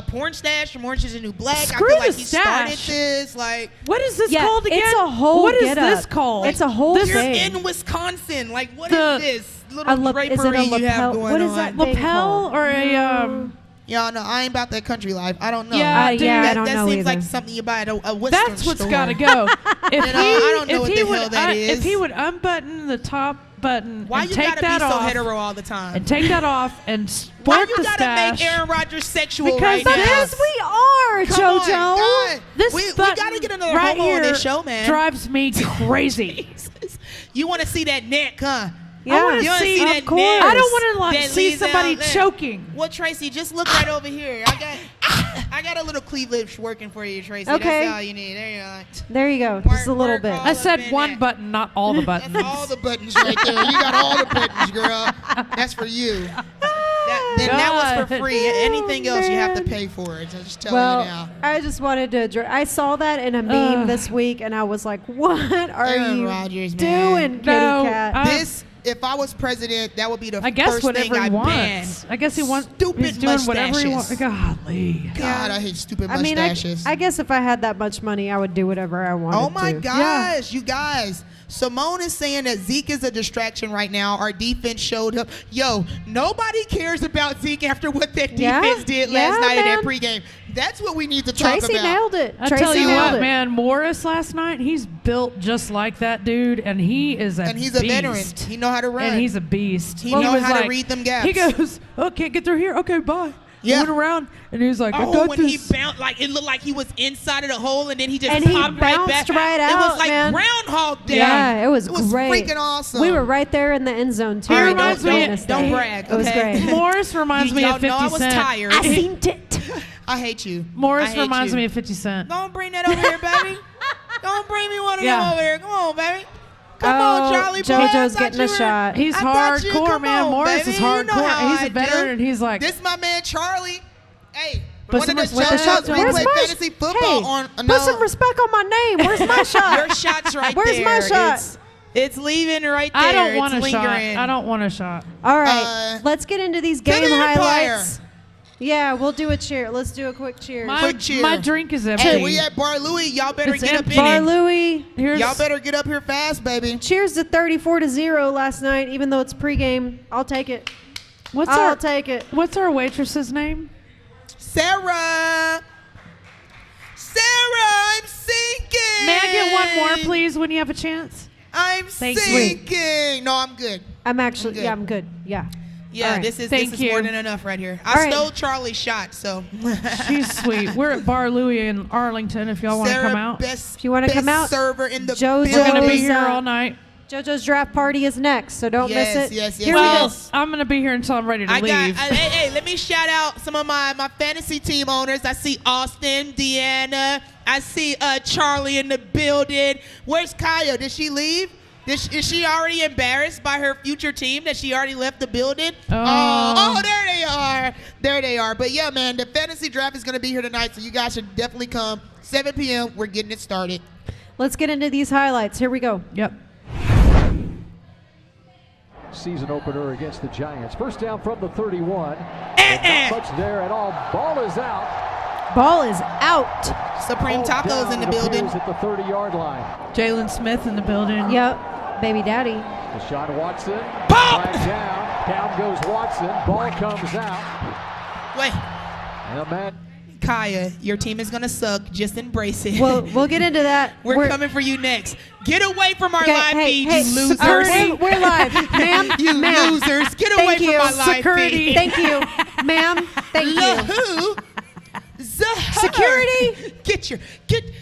Porn stash from Orange is the New Black. Screw I feel like the he started stash. this. Like, What is this Yeah, called again? it's a whole What is get-up. this called? It's a whole This- you're thing. in Wisconsin. Like, what The- is this little Is it drapery a you have lapel? going What is on? that thing lapel called? or a Y'all know I ain't about that country life. I don't know. Yeah, dude, I that, don't that know seems either. like something you buy at a Western That's what's store. got to go. If You know, I don't know if what he the would, hell that If he is. would unbutton the top button Why and you take gotta that be so off, hetero all the time? and take that off and Why sport you the gotta stash. make Aaron Rodgers sexual Because right now? Because we are, Come JoJo. on, God. This we button gotta get another right homo here on this show, man. drives me crazy. You want to see that neck, huh? Yeah. I want You to wanna see. see that of course. neck? I don't want to like that see leaves somebody out there. choking. Well, Tracy, just look right over here. I got a little cleavage working for you, Tracy. Okay. That's all you need. There you go. There you go. Just a little Work bit. all I up said in one that. button, not all the buttons. That's all the buttons right there. You got all the buttons, girl. That's for you. That was for God. free. Anything else, you have to man. pay for it. So just tell Well, you now. I just wanted to address. I saw that in a meme Ugh. this week, and I was like, "What are Aaron you Rodgers, man. doing, kitty No, cat?" This, if I was president, that would be the I guess first whatever thing he I wants. ban. I guess he wants. Stupid He's doing whatever he wants. mustaches. Golly. God, I hate stupid I mean, mustaches. I guess if I had that much money, I would do whatever I wanted Oh my to. gosh, you guys. Simone is saying that Zeke is a distraction right now. Our defense showed up. Yo, nobody cares about Zeke after what that defense did last night in that pregame. That's what we need to talk about. Tracy nailed it. I tell you what, man, Morris last night, he's built just like that dude, and he is a he's a veteran. He know how to run. And he's a beast. He knows how to read them gaps. He goes, oh, can't get through here. Okay, bye. Yeah. Went around, and he was like, when he bounced, like it looked like he was inside of the hole, and then he just popped bounced right out. It was like man. Groundhog Day. Yeah, it was great. Freaking awesome. We were right there in the end zone too. Don't brag. It was great. Morris reminds me of 50 Cent. I was tired. I seen it. I hate you. Morris reminds me of 50 Cent. Don't bring that over here, baby. Don't bring me one of them over here. Come on, baby. Come on, Charlie. JoJo's getting a shot. He's hardcore, man. Morris is hardcore. He's a veteran, and he's like, this is my man, Charlie. Hey, put one of some the respect. JoJo's we play fantasy football on. Put some respect on my name. Where's my shot? Your shot's right Where's there. Where's my shot? It's leaving right there. I don't want a lingering. shot. I don't want a shot. All right, let's get into these game highlights. Yeah, we'll do a cheer. Let's do a quick cheer. Quick cheer. My drink is empty. Hey, we at Bar Louie. Y'all better get up in Bar Louie. Y'all better get up here fast, baby. Cheers to 34-0 last night, even though it's pregame. I'll take it. I'll take it. What's our waitress's name? Sarah, I'm sinking. May I get one more, please, when you have a chance? I'm sinking. No, I'm good. I'm actually, I'm good. Yeah. Yeah, right. this is more than enough right here. I stole Charlie's shot, so. She's sweet. We're at Bar Louie in Arlington if y'all want to come out. If you want to come out, server in the we're going to be here all night. JoJo's draft party is next, so don't miss it. Yes. Here we go. I'm going to be here until I'm ready to leave. Hey, let me shout out some of my fantasy team owners. I see Austin, Deanna. I see Charlie in the building. Where's Kaya? Did she leave? Is she already embarrassed by her future team that she already left the building? Oh, there they are. There they are. But yeah, man, the fantasy draft is going to be here tonight, so you guys should definitely come. 7 p.m., we're getting it started. Let's get into these highlights. Here we go. Yep. Season opener against the Giants. First down from the 31. Not much there at all. Ball is out. Ball is out. Supreme Tacos in the building. At the 30-yard line. Jalen Smith in the building. Yep. Baby daddy. Deshaun Watson. Flag down. Down goes Watson. Ball comes out. Wait. And a man. Kaya, your team is going to suck. Just embrace it. We'll get into that. We're coming for you next. Get away from our live feed, you losers. We're live. Ma'am. You losers. Get away from our live feed. Thank you. Ma'am. Thank you. Security.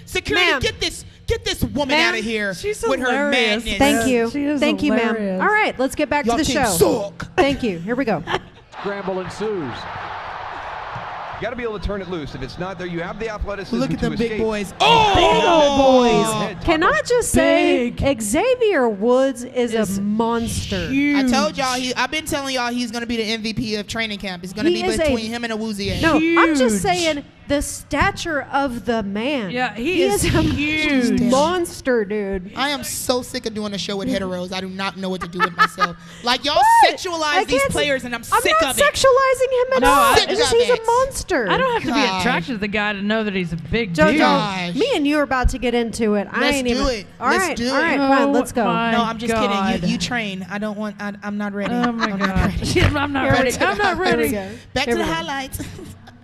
Security. Get this woman out of here with her madness. Thank you. Thank you, hilarious. ma'am. All right, let's get back to the show. Suck. Thank you. Here we go. Scramble ensues. You got to be able to turn it loose. If it's not there, you have the athleticism. Look at to them big escape. boys. Big old boys. Can I just say, Xavier Woods is a monster. I told y'all, I've been telling y'all he's going to be the MVP of training camp. It's going to be between him and Awuzie. No, I'm just saying the stature of the man. Yeah, he is a huge. monster, dude. I am so sick of doing a show with heteros. I do not know what to do with myself. Like, y'all sexualize these players, and I'm sick of it. I'm not sexualizing him at all. It's just he's a monster. I don't have to be attracted to the guy to know that he's a big dude. Me and you are about to get into it. Let's do it. All right, fine, let's go. No, I'm just kidding. You train. I don't want. I'm not ready. Oh my God. I'm not ready. I'm not ready. Back to the highlights.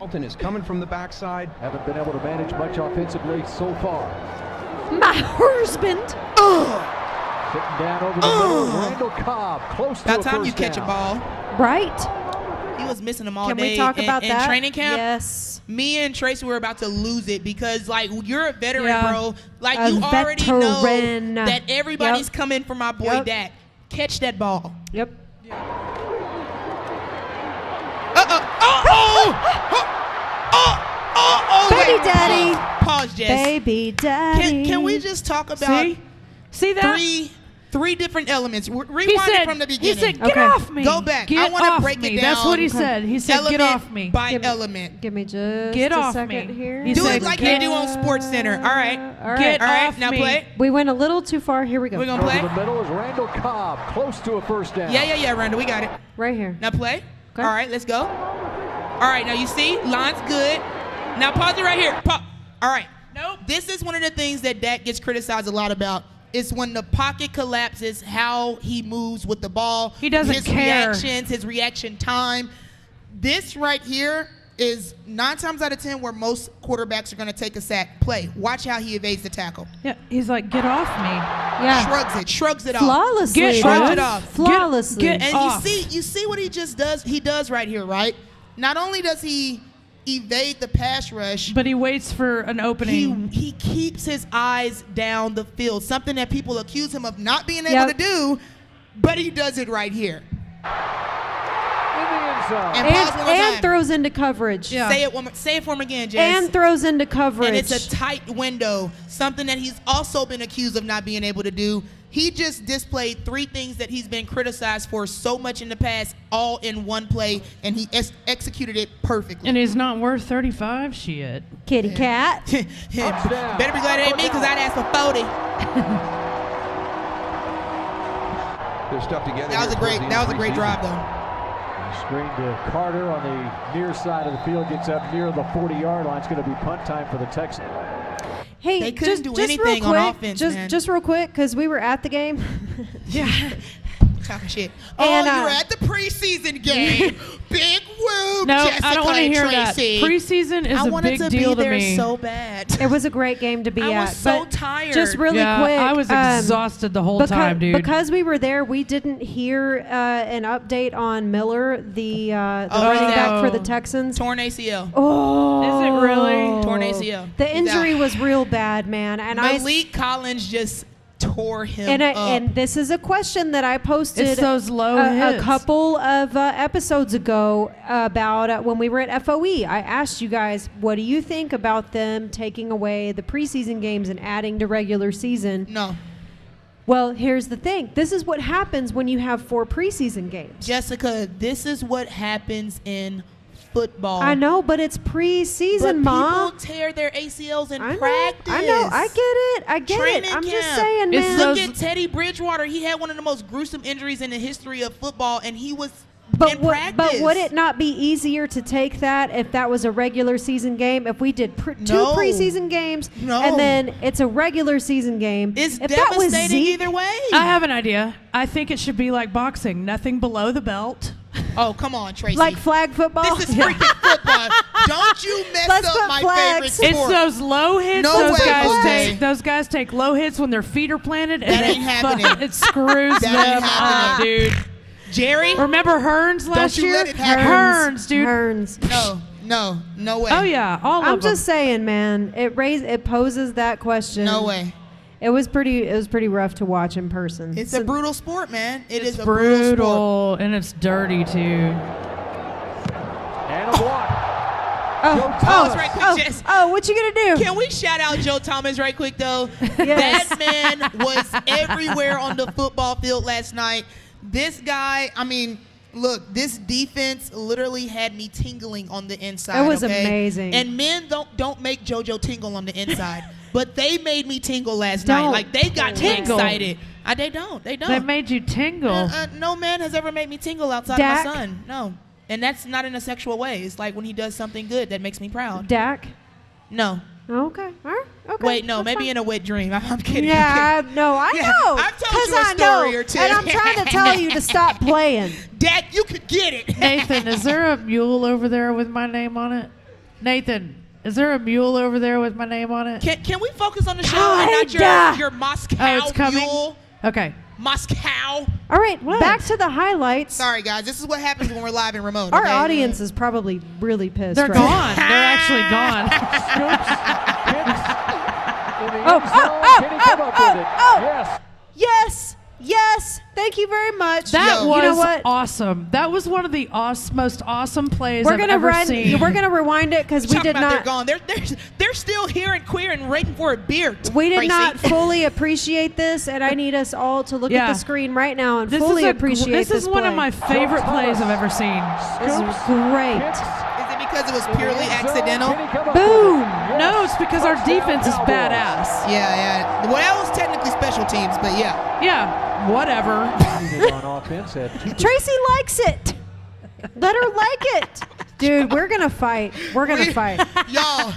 Hamilton is coming from the backside. Haven't been able to manage much offensively so far. My husband. Sitting down over the middle. Randall Cobb close to About a time first you catch down. a ball. Right. He was missing them all Can day. we talk about in that? training camp? Yes. Me and Tracy were about to lose it because, like, you're a veteran, bro. Like, A you already know veteran. that everybody's coming for my boy Dak. Catch that ball. Yep. Baby daddy. Pause, Jess. Baby daddy. Can we just talk about See that? three different elements? Rewind it from the beginning. He said, get off me. Go back. Get I want to off break me. it down. That's what he said. He said, element get off me. by element. Give me just Get a off second me. here. He Do said, it like they do on Sports Center. All right. Get All right. off Now me. play. We went a little too far. Here we go. We're going to play. Over the middle is Randall Cobb, close to a first down. Yeah, Randall. We got it. Right here. Now play. Okay. All right, let's go. All right, now you see, line's good. Now pause it right here. All right. Nope. This is one of the things that Dak gets criticized a lot about. It's when the pocket collapses, how he moves with the ball. He doesn't his care. reactions, his reaction time. This right here is 9 times out of 10 where most quarterbacks are going to take a sack play. Watch how he evades the tackle. Yeah, he's like, get off me. Yeah. Shrugs it off. Flawlessly. Shrugs dude. it off. Flawlessly. Get And off. you see what he just does? He does right here, right? Not only does he evade the pass rush, But he waits for an opening. he keeps his eyes down the field, something that people accuse him of not being able to do, but he does it right here. And pause one more And time. throws into coverage. Yeah. Say it for him again, Jess. And throws into coverage. And it's a tight window, something that he's also been accused of not being able to do. He just displayed 3 things that he's been criticized for so much in the past, all in one play, and he executed it perfectly. And he's not worth 35? Shit. Kitty cat. Better be glad it ain't me, because I'd ask for 40. They're stuck together. That was a great drive, though. Screen to Carter on the near side of the field, gets up near the 40-yard line. It's going to be punt time for the Texans. Hey, They couldn't do just anything real on quick, offense, just, man. Just real quick, because we were at the game. Yeah. Talking shit. And, you were at the preseason game. Big whoop, No, Jessica I don't want to and hear that. Tracy. Preseason is I a wanted big to deal be to there me. so bad. It was a great game to be I at. was so but tired. Just really Yeah, quick. I was exhausted the whole time, dude. Because we were there, we didn't hear an update on Miller, the running back for the Texans. Torn ACL. Oh. Is it really? Torn ACL. The He's injury out. was real bad, man. And Malik Collins just tore him up. and this is a question that I posted It's those low a hits. couple of episodes ago about when we were at FOE. I asked you guys, what do you think about them taking away the preseason games and adding to regular season? No. Well, here's the thing. This is what happens when you have 4 preseason games. Jessica, this is what happens in football. I know, but it's preseason, but Mom. people tear their ACLs in I know, practice. I know. I get it. I get Training it. I'm camp. just saying, man. Look at Teddy Bridgewater. He had one of the most gruesome injuries in the history of football, and he was in practice. But would it not be easier to take that if that was a regular season game? If we did 2 No. preseason games No. and then it's a regular season game? It's if that was devastating Zeke, either way. I have an idea. I think it should be like boxing. Nothing below the belt. Oh, come on, Tracy. like flag football. This is freaking football. Don't you mess Let's up put my flags. favorite It's sport. those low hits. No those way, guys Jose. take. Those guys take low hits when their feet are planted, and That ain't happening. it screws That them ain't up, happening. dude. Jerry? Remember Hearns last you year? let it happen. Hearns, dude. Hearns. No way. Oh yeah, all I'm of them. just saying, man. It poses that question. No way. It was pretty rough to watch in person. It's a brutal sport, man. It's a brutal sport. brutal, and it's dirty too. And a block. Pause right quick, Jess. What you gonna do? Can we shout out Joe Thomas right quick, though? Yes. That man was everywhere on the football field last night. This guy, I mean, look, this defense literally had me tingling on the inside. It was okay? amazing. And men don't make JoJo tingle on the inside. But they made me tingle last night. Like, they got me Tingle. excited. They don't. They made you tingle. No man has ever made me tingle outside Dak? of my son. No. And that's not in a sexual way. It's like when he does something good that makes me proud. Dak? No. Okay. All right. Okay. Wait, no, That's maybe fine. in a wet dream. I'm kidding. Yeah, no, I Yeah, know. I've told 'Cause you a I story know, or two. and I'm trying to tell you to stop playing. Dak, you could get it. Nathan, is there a mule over there with my name on it? Nathan, is there a mule over there with my name on it? Can we focus on the show and not Kinda. your Moscow it's coming? mule? Okay. Moscow. All right, back to the highlights. Sorry, guys. This is what happens when we're live and remote. Our okay? audience is probably really pissed. They're right gone. They're actually gone. Yes. Thank you very much. That you was know what? awesome. That was one of the most awesome plays We're I've gonna ever seen. We're gonna rewind it because we Talking did about not. they're gone. They're still here and queer and waiting for a beer. We did Tracy. not fully appreciate this, and I need us all to look at the screen right now and fully appreciate this. This is one of my favorite plays I've ever seen. This is great. Is it because it was purely accidental? Boom. No, it's because our defense is badass. Yeah. Well, that was technically special teams, but yeah. Yeah, whatever. On offense at Tracy likes it. Let her like it. Dude, we're going to fight. We're going to fight. Y'all,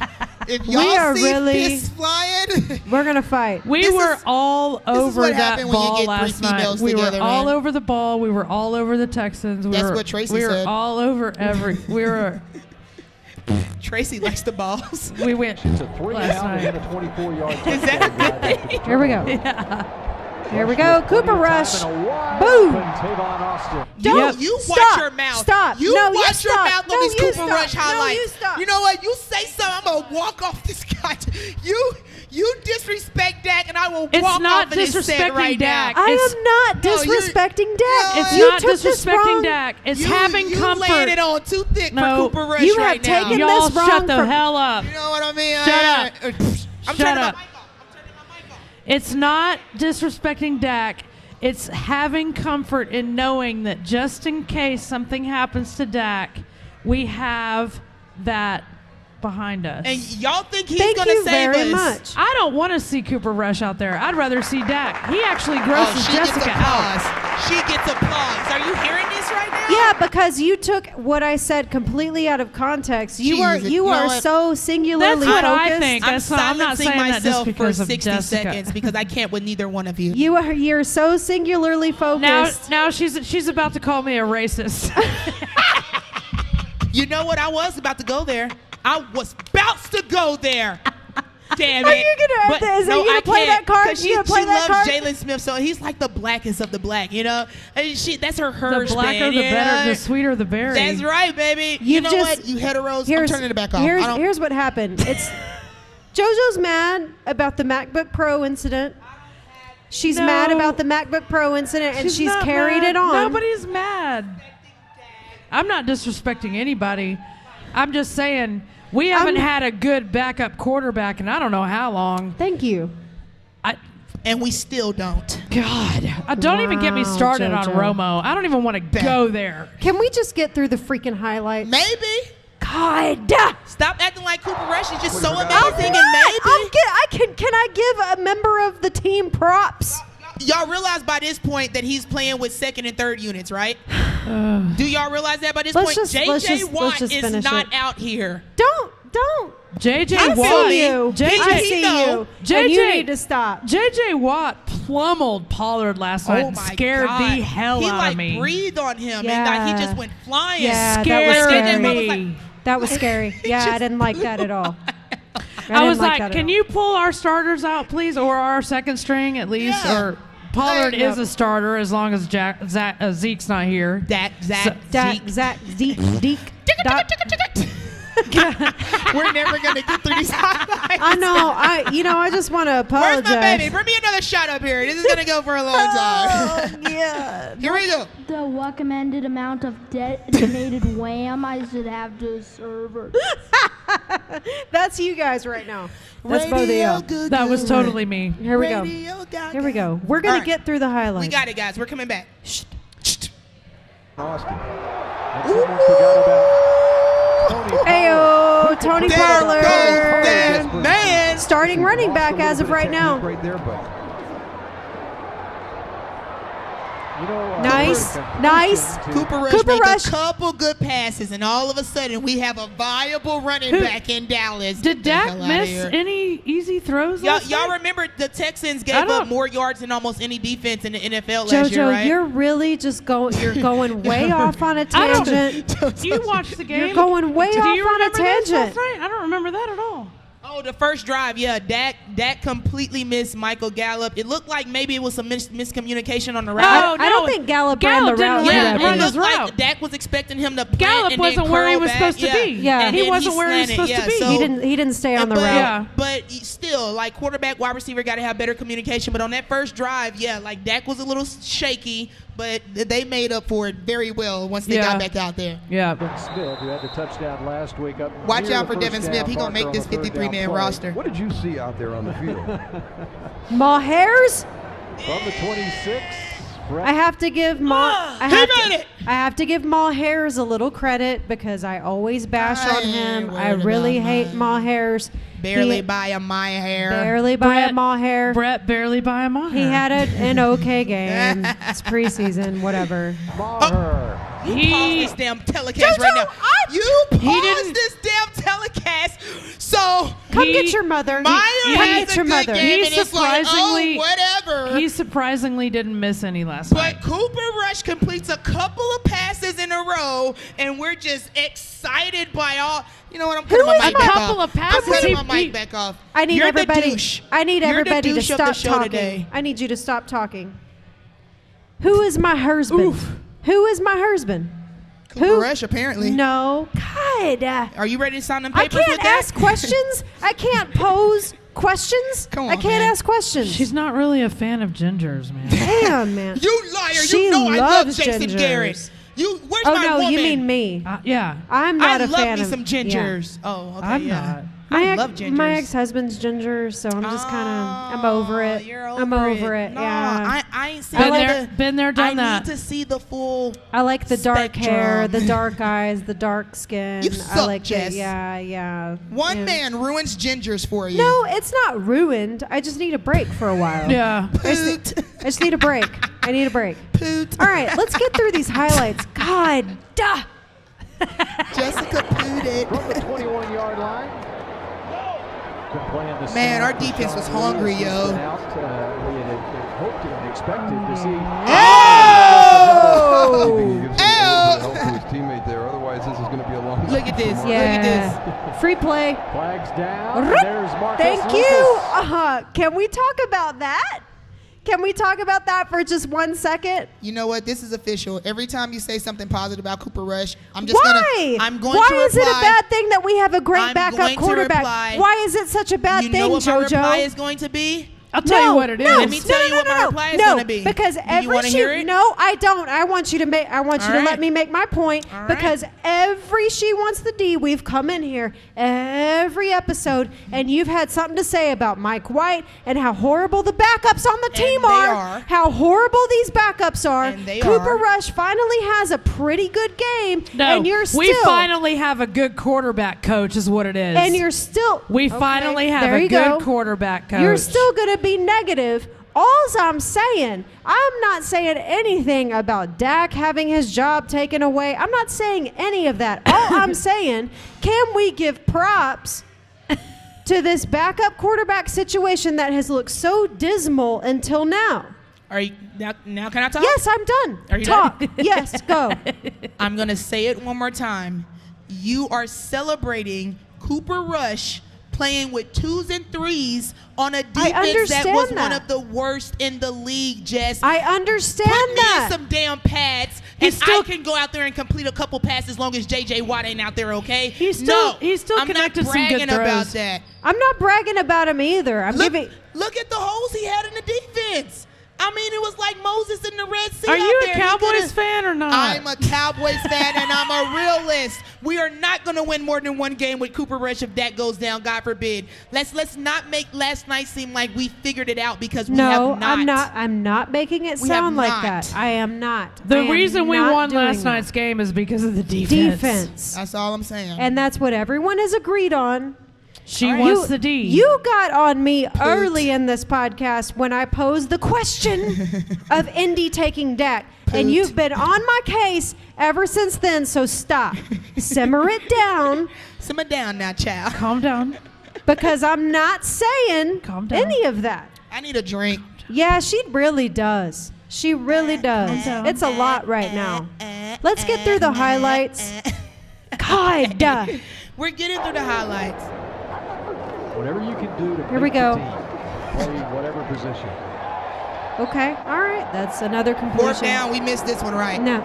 If y'all We are see really- fists flying, We're gonna fight. We This were is- all over what that happened when you ball get three last night. females We together, were all man. over the ball. We were all over the Texans. That's what Tracy we said. were all over every. We were. Tracy likes the balls. We went It's a 3 last down and night. a 24-yard Is that a good thing? Here we go. Yeah. Here we go. Cooper Rush. Boom! Boom. Tavon Austin. Don't You stop. watch your mouth. Stop. You No, watch your stop. mouth on No, these you Cooper stop. Rush No, highlights. you stop. You know what? You say something, I'm gonna walk off this guy. You disrespect Dak, and I will It's walk not off of this set disrespecting right Dak. now. I It's- am not No, you- disrespecting Dak. No, It's You not took this disrespecting wrong. Dak. It's having you comfort. laying it on too thick No. for Cooper Rush You have right now. taken Y'all this wrong shut the from- hell up. You know what I mean? Shut up. I'm Shut turning up. my mic off. I'm turning my mic off. It's not disrespecting Dak. It's having comfort in knowing that just in case something happens to Dak, we have that behind us. And y'all think he's Thank gonna you save very us? much. I don't want to see Cooper Rush out there. I'd rather see Dak. He actually Oh, grosses she Jessica gets out. applause. She gets applause. Are you hearing this right now? Yeah, because you took what I said completely out of context. You are Jesus, you you know are what? so singularly That's what focused. I think. I'm That's not, I'm not silencing saying that just myself for because of 60 Jessica. seconds because I can't with neither one of you. You're so singularly focused. Now she's about to call me a racist. You know what? I was about to go there. I was about to go there. Damn it. Are you gonna- But is- are no, you gonna I play can't, that card? 'cause You She, gonna play she that loves card? Jalen Smith, so he's like the blackest of the black, you know? And that's her The Hirsch blacker, band, the you better, know? the sweeter, the berry. That's right, baby. You know what? You heteros, I'm turning it back off. Here's what happened. It's JoJo's mad about the MacBook Pro incident. She's No. mad about the MacBook Pro incident, and she's not carried mad. it on. Nobody's mad. I'm not disrespecting anybody. I'm just saying we haven't had a good backup quarterback in I don't know how long. Thank you. And we still don't. God, don't even get me Wow, started on JoJo. Romo. I don't even want to go there. Can we just get through the freaking highlights? Maybe. God. Stop acting like Cooper Rush is just so I'm amazing not. and maybe. Can I give a member of the team props? Y'all realize by this point that he's playing with second and third units, right? Do y'all realize that by this Let's point? just- let's J.J. just- Watt let's just is finish not it. out here. Don't. JJ I Watt. see you. JJ, I see you. And you need to stop. JJ Watt plummeled Pollard last night and scared God. the hell he out like of me. breathed on him Yeah. and like he just went flying. Yeah, Scared that was scary. me. That was scary. Yeah, I didn't like that at all. I was didn't like, that at can all. you pull our starters out, please, or our second string at least? Yeah. Or Pollard Yep. is a starter as long as Zeke's not here. Zach, Zeke, Deke, Doc. We're never gonna get through these highlights. I know. I just want to Where's apologize. my baby? Bring me another shot up here. This is gonna go for a long time. Yeah. Here we go. The recommended amount of detonated wham I should have to a server. That's you guys right now. That's both of Radio you. good, That was good. totally me. Here we go. Radio Gaga. Here we go. We're gonna All right. get through the highlights. We got it, guys. We're coming back. Austin. And someone forgot about Tony Pollard. Ayo, Tony There Pollard. goes that man. Starting running back as of right now. Right there, but you know, Nice. American Nice. to- Cooper Rush Cooper made Rush. a couple good passes, and all of a sudden we have a viable running back in Dallas. Did Get the Dak hell outta miss here. any easy throws? Y'all, last y'all night? remember the Texans I gave don't- up more yards than almost any defense in the NFL last year, JoJo, right? you're really just going. You're going way off on a I don't- tangent. You watched the game. You're going way Do off you on a remember this tangent. last night? I don't remember that at all. Oh, the first drive, yeah. Dak completely missed Michael Gallup. It looked like maybe it was some miscommunication on the route. I don't think Gallup ran the Gallup route. didn't Yeah, run it his looked like route. Dak was expecting him to plant Gallup and wasn't then where he curl was back. supposed to be. Yeah. And He then wasn't where he was slanted. supposed to be. So- He didn't stay on the but, route. Yeah. But still, like quarterback, wide receiver got to have better communication. But on that first drive, yeah, like Dak was a little shaky, but they made up for it very well once they Yeah. got back out there. Yeah. Devin Smith, who had the touchdown last week, up Watch near out the for first Devin down Smith. He gonna marker make this on the third 53-man down play. roster. What did you see out there on the field? Mahairs. From the 26, Brett I have to give I he have made to, it! I have to give Mahairs a little credit because I always bash I on him. ain't I worried really about hate Mahairs. Barely He- by a my hair. barely by a Mahair. Brett barely by a Maher. He had an okay game. It's preseason, whatever. Maher You pause this damn telecast right now. You pause this damn telecast. So come get your mother. Maya has a good game, He and it's like, oh, whatever. He surprisingly didn't miss any last night. But Cooper Rush completes a couple of passes in a row, and we're just excited by all. You know what? I'm cutting my mic back off. A couple of passes. I'm cutting my mic back off. I need You're everybody. The douche. I need You're everybody the to douche of stop the show talking. today. I need you to stop talking. Who is my husband? Oof. Who is my husband? Cooper Rush, apparently. No. God. Are you ready to sign them I papers with can't that? ask questions. I can't pose questions. Come on, I can't man. ask questions. She's not really a fan of gingers, man. Damn, man. You liar. She You know I love loves Jason gingers. Garrett. Where's oh, my no, woman? you mean me. Yeah. I'm not a fan I love me of some gingers. Yeah. Oh, okay, I'm yeah. not. I love gingers. My ex-husband's ginger, so I'm just kind of, I'm over it. You're I'm over it. No, yeah. I ain't seen Been there, done that. I need to see the full I like the dark hair, spectrum. the dark eyes, the dark skin. You I suck, like Jess. it. Yeah. One Yeah. man ruins gingers for you. No, it's not ruined. I just need a break for a while. Yeah. I just need a break. I need a break. Poot. All right, let's get through these highlights. God, duh. Jessica pooted. From the 21-yard line. Man, our defense was hungry, yo. We had hoped and expected to see. Help for his teammate there. Otherwise, this is going to be a long. Look at this. Yeah. Look at this. Free play. Flags down. And there's Marcus Thank Lucas. you. Can we talk about that? Can we talk about that for just 1 second? You know what? This is official. Every time you say something positive about Cooper Rush, I'm just Why? I'm going Why to reply. is it a bad thing that we have a great I'm backup going to quarterback? reply. Why is it such a bad You thing, know what my JoJo? reply is going to be? I'll tell you what it is. Let me tell you what my reply is going to be. Because Do you every wanna hear it? No, I don't. I want you to make. I want you to All let right. me make my point. All right. Because every She Wants the D, we've come in here every episode, and you've had something to say about Mike White and how horrible the backups on the team they are. are. How horrible these backups are. And they Cooper are. Rush finally has a pretty good game, No, and you're still. we finally have a good quarterback coach, is what it is. And you're still. We Okay, finally have there a you good go. quarterback coach. You're still going to be negative. All's I'm saying, I'm not saying anything about Dak having his job taken away. I'm not saying any of that. All I'm saying, can we give props to this backup quarterback situation that has looked so dismal until now? Are you now? Can I talk? Yes, I'm done. Are you Talk. done? Yes, go. I'm gonna say it one more time. You are celebrating Cooper Rush playing with 2s and 3s on a defense that was one of the worst in the league, Jess. I understand Put me that. in some damn pads, and I can go out there and complete a couple passes as long as J.J. Watt ain't out there, okay? He's still I'm connected not some good bragging about throws. that. I'm not bragging about him either. I'm giving. Look at the holes he had in the defense. I mean, it was like Moses in the Red Sea. Are out you there. a He Cowboys could've- fan or not? I'm a Cowboys fan, and I'm a realist. We are not going to win more than one game with Cooper Rush if that goes down, God forbid. Let's not make last night seem like we figured it out, because we have not. I'm not making it We have sound like not. that. I am not. I The am reason we not won doing last that. night's game is because of the defense. That's all I'm saying. And that's what everyone has agreed on. She wants the D. You got on me early in this podcast when I posed the question of Indy taking Dak. And you've been on my case ever since then, so stop. Simmer it down. Simmer down now, child. Calm down. Because I'm not saying Calm down. any of that. I need a drink. Yeah, she really does. She really does. It's a lot right now. Let's get through the highlights. God. We're getting through the highlights. Whatever you can do to Here we make the go. team play whatever position. Okay, all right. That's another Fourth completion. down, we missed this one, right? No.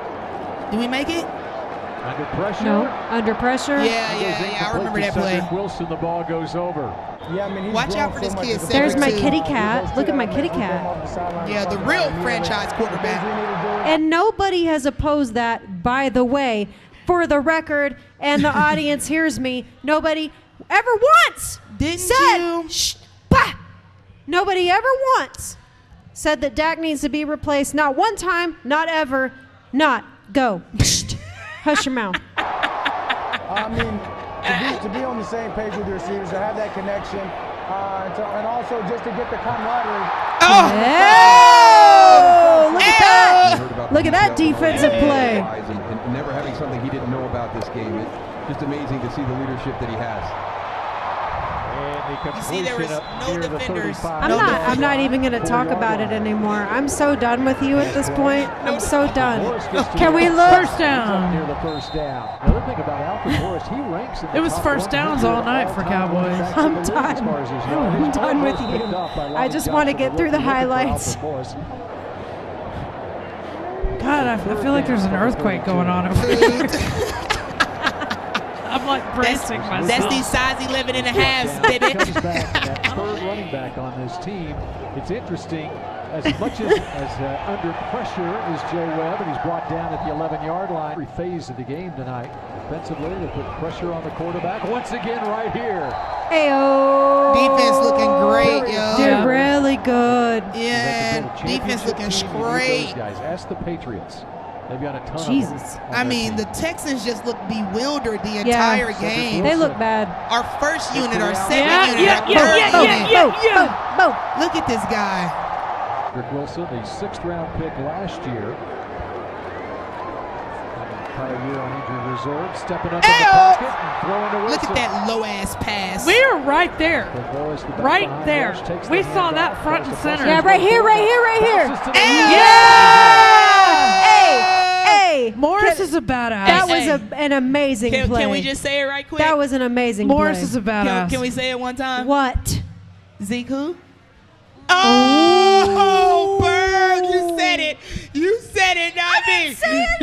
Did we make it? Under pressure. No. Under pressure. Yeah, I remember that play. Cedric Wilson, the ball goes over. Yeah, I mean, he's Watch out grown for this so much kid, as a There's Cedric, my too. kitty cat. Look at my kitty cat. Yeah, the real franchise quarterback. And nobody has opposed that, by the way. For the record, and the audience hears me, nobody ever once said, shh, bah! Nobody ever once said that Dak needs to be replaced. Not one time, not ever, not go. Hush your mouth. I mean, to be on the same page with the receivers, to have that connection, and also just to get the camaraderie. Oh! Oh, look at that. Look at that defensive play. And never having something he didn't know about this game. It's just amazing to see the leadership that he has. You see, there was no defenders. I'm not even going to talk about it anymore. I'm so done with you at this point. I'm so done. Can we look? First down. Near the first down. Another thing about Alfred Morris, he ranks in the It was top first downs all night for Cowboys. I'm done. I'm done with you. I just want to get through the highlights. God, I feel like there's an earthquake going on over here. I'm like bracing myself. That's these size 11 and a halves, baby. That third running back on this team. It's interesting. As much as under pressure is Joe Webb, and he's brought down at the 11-yard line. Every phase of the game tonight. Defensively, they put pressure on the quarterback. Once again, right here. Ayo. Defense looking great, yo. They're really good. Yeah, defense looking great. Guys, ask the Patriots. They've got a ton Jesus. of I mean, the Texans just look bewildered the entire game. They look bad. Our first unit, our second unit, our third unit. Look at this guy. Rick Wilson, the 6th-round pick last year. Entire year on injured reserve, stepping up in the pocket and throwing to Wilson. Look at that low-ass pass. We are right there. Right there. We saw that front and center. Yeah, right here. Hey, Morris is a badass. That was an amazing play. Can we just say it right quick? That was an amazing Morris play. is a badass. Can we say it one time? What? Zeke who? Oh, Bird, you said it. You said it, not me.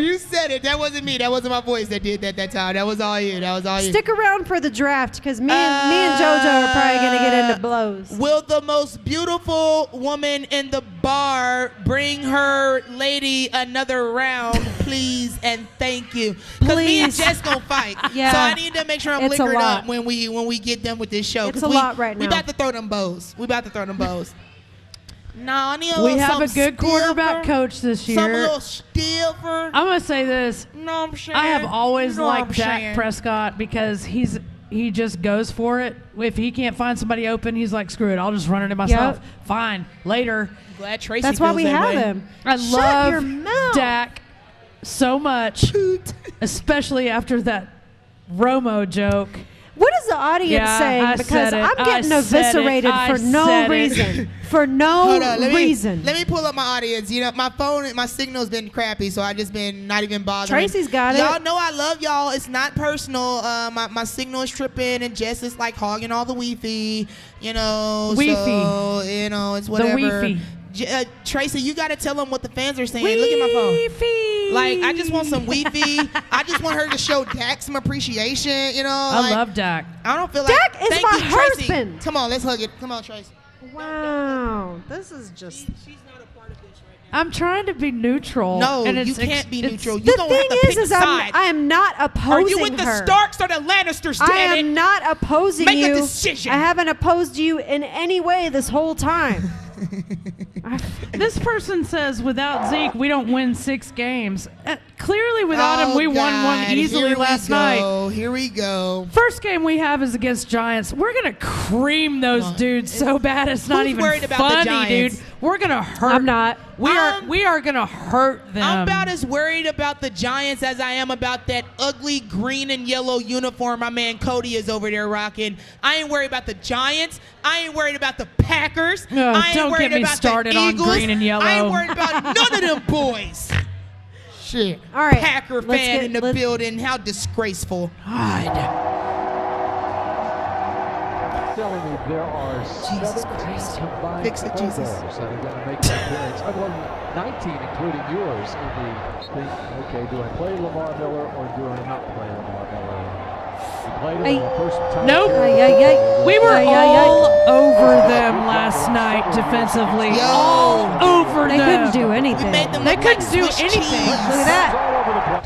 You said it. That wasn't me. That wasn't my voice that did that time. That was all you. Stick around for the draft because me and JoJo are probably going to get into blows. Will the most beautiful woman in the bar bring her lady another round, please and thank you? Because me and Jess gonna fight. Yeah. So I need to make sure I'm It's a liquored lot. up when we get done with this show. It's a lot right now. We about to throw them bows. No, I need a We little have a something good quarterback stiffer. coach this year. Some little stiffer. I'm going to say this. No, I'm saying. I have always You know what liked I'm Dak saying. Prescott because he just goes for it. If he can't find somebody open, he's like, screw it, I'll just run it in myself. Yep. Fine, later. Glad Tracy That's why feels we that have way. him. I Shut your love mouth. Dak so much, especially after that Romo joke. What is the audience Yeah, saying? I Because said it. I'm getting I said it. eviscerated I for no said it. reason. For no Hold on, reason. Let me pull up my audience. You know, my phone, my signal's been crappy, so I just been not even bothering. Tracy's got it. Y'all know I love y'all. It's not personal. My signal is tripping, and Jess is like hogging all the Wi-Fi. You know, so, you know, it's whatever. The Wi-Fi. Tracy, you got to tell them what the fans are saying. Look at my phone. Like, I just want some Wi-Fi. I just want her to show Dak some appreciation. You know, I love Dak. I don't feel like Dak is thank my you, Tracy. husband. Come on, let's hug it. Come on, Tracy. Wow. This is just. She's not a part of this right I'm trying to be neutral. No, and you it's can't be neutral. You The don't thing have to pick is a side. I am not opposing Are you with the her. Starks or the Lannisters, damn I am it? not opposing Make you. a decision. I haven't opposed you in any way this whole time. This person says without Zeke, we don't win 6 games. Clearly, without him, we won one easily last night. Here we go. First game we have is against Giants. We're gonna cream those dudes so bad it's not Who's even worried about the funny, Giants? dude. We're gonna hurt. I'm not. We are gonna hurt them. I'm about as worried about the Giants as I am about that ugly green and yellow uniform my man Cody is over there rocking. I ain't worried about the Giants. I ain't worried about the Packers. I ain't don't worried get me about started the on Eagles. green and yellow. I ain't worried about none of them boys. Shit. All right. Packer fan in the building. How disgraceful. God. Telling me there are 17 combined Fix it, Jesus. Cowboys that are going to make an appearance. Well, 19, including yours, in the thing. Okay, do I play Lamar Miller or do I not play Lamar Miller? You played him the first time. Nope. We were all over them last night defensively. All over They them. couldn't do anything. They couldn't do anything. Look at that.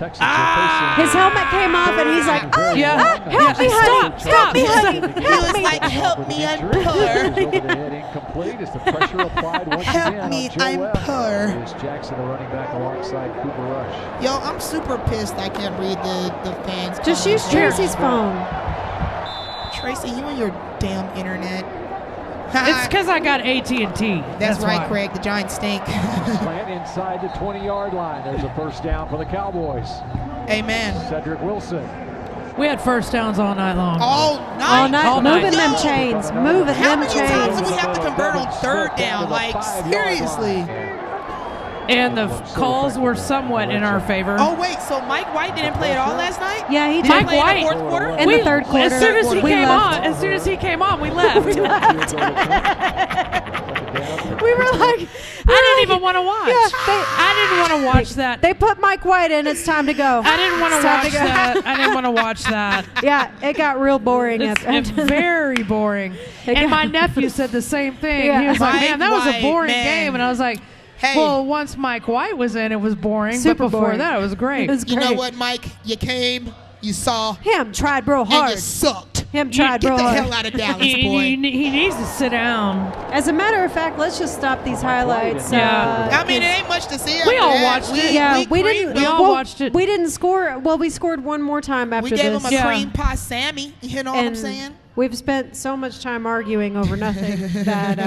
Texans are His helmet came off and he's like, oh, Yeah. help me, honey. Stop. Help me, honey. facing He was like, help me, I'm poor. over the head incomplete as the pressure applied once Help again me, on Joe I'm Webb. poor. Here's Jackson, the running back, alongside Cooper Rush. Yo, I'm super pissed I can't read the fans. Just use comments. Tracy's phone. Tracy, you and your damn internet. It's because I got AT&T. That's right, why. Craig. The Giants stink. Slant inside the 20-yard line. There's a first down for the Cowboys. Amen. Cedric Wilson. We had first downs all night long. All night. All night. Moving them chains. Moving How them many times do chains. we have to convert on third down? Like, seriously. And the calls were somewhat in our favor. Oh, wait. So Mike White didn't play at all last night? Yeah, he did. Mike Play in White. the fourth quarter? In the third quarter. As soon as he We came left. on, we left. We were like, I didn't even want to watch. Yeah, I didn't want to watch that. They put Mike White in. It's time to go. I didn't want to It's time watch to go. that. I didn't want to watch that. Yeah, it got real boring. It's after very boring. And my nephew said the same thing. Yeah. He was like, Mike man, that was a White, boring man. game. And I was like, Hey. well, once Mike White was in, it was boring. Super but before boring. that, it was great. It was You know great. what, Mike? You came, you saw, Him tried real and hard. you sucked. Him tried Get real the hard. hell out of Dallas, He boy. needs to sit down. As a matter of fact, let's just stop these highlights. Yeah. I mean, it ain't much to see. We after all that. watched it. Yeah, we creamed didn't. them. We all well, watched it. We didn't score. Well, we scored one more time after We gave this. him a Yeah. cream pie Sammy. You know what I'm And saying? we've spent so much time arguing over nothing that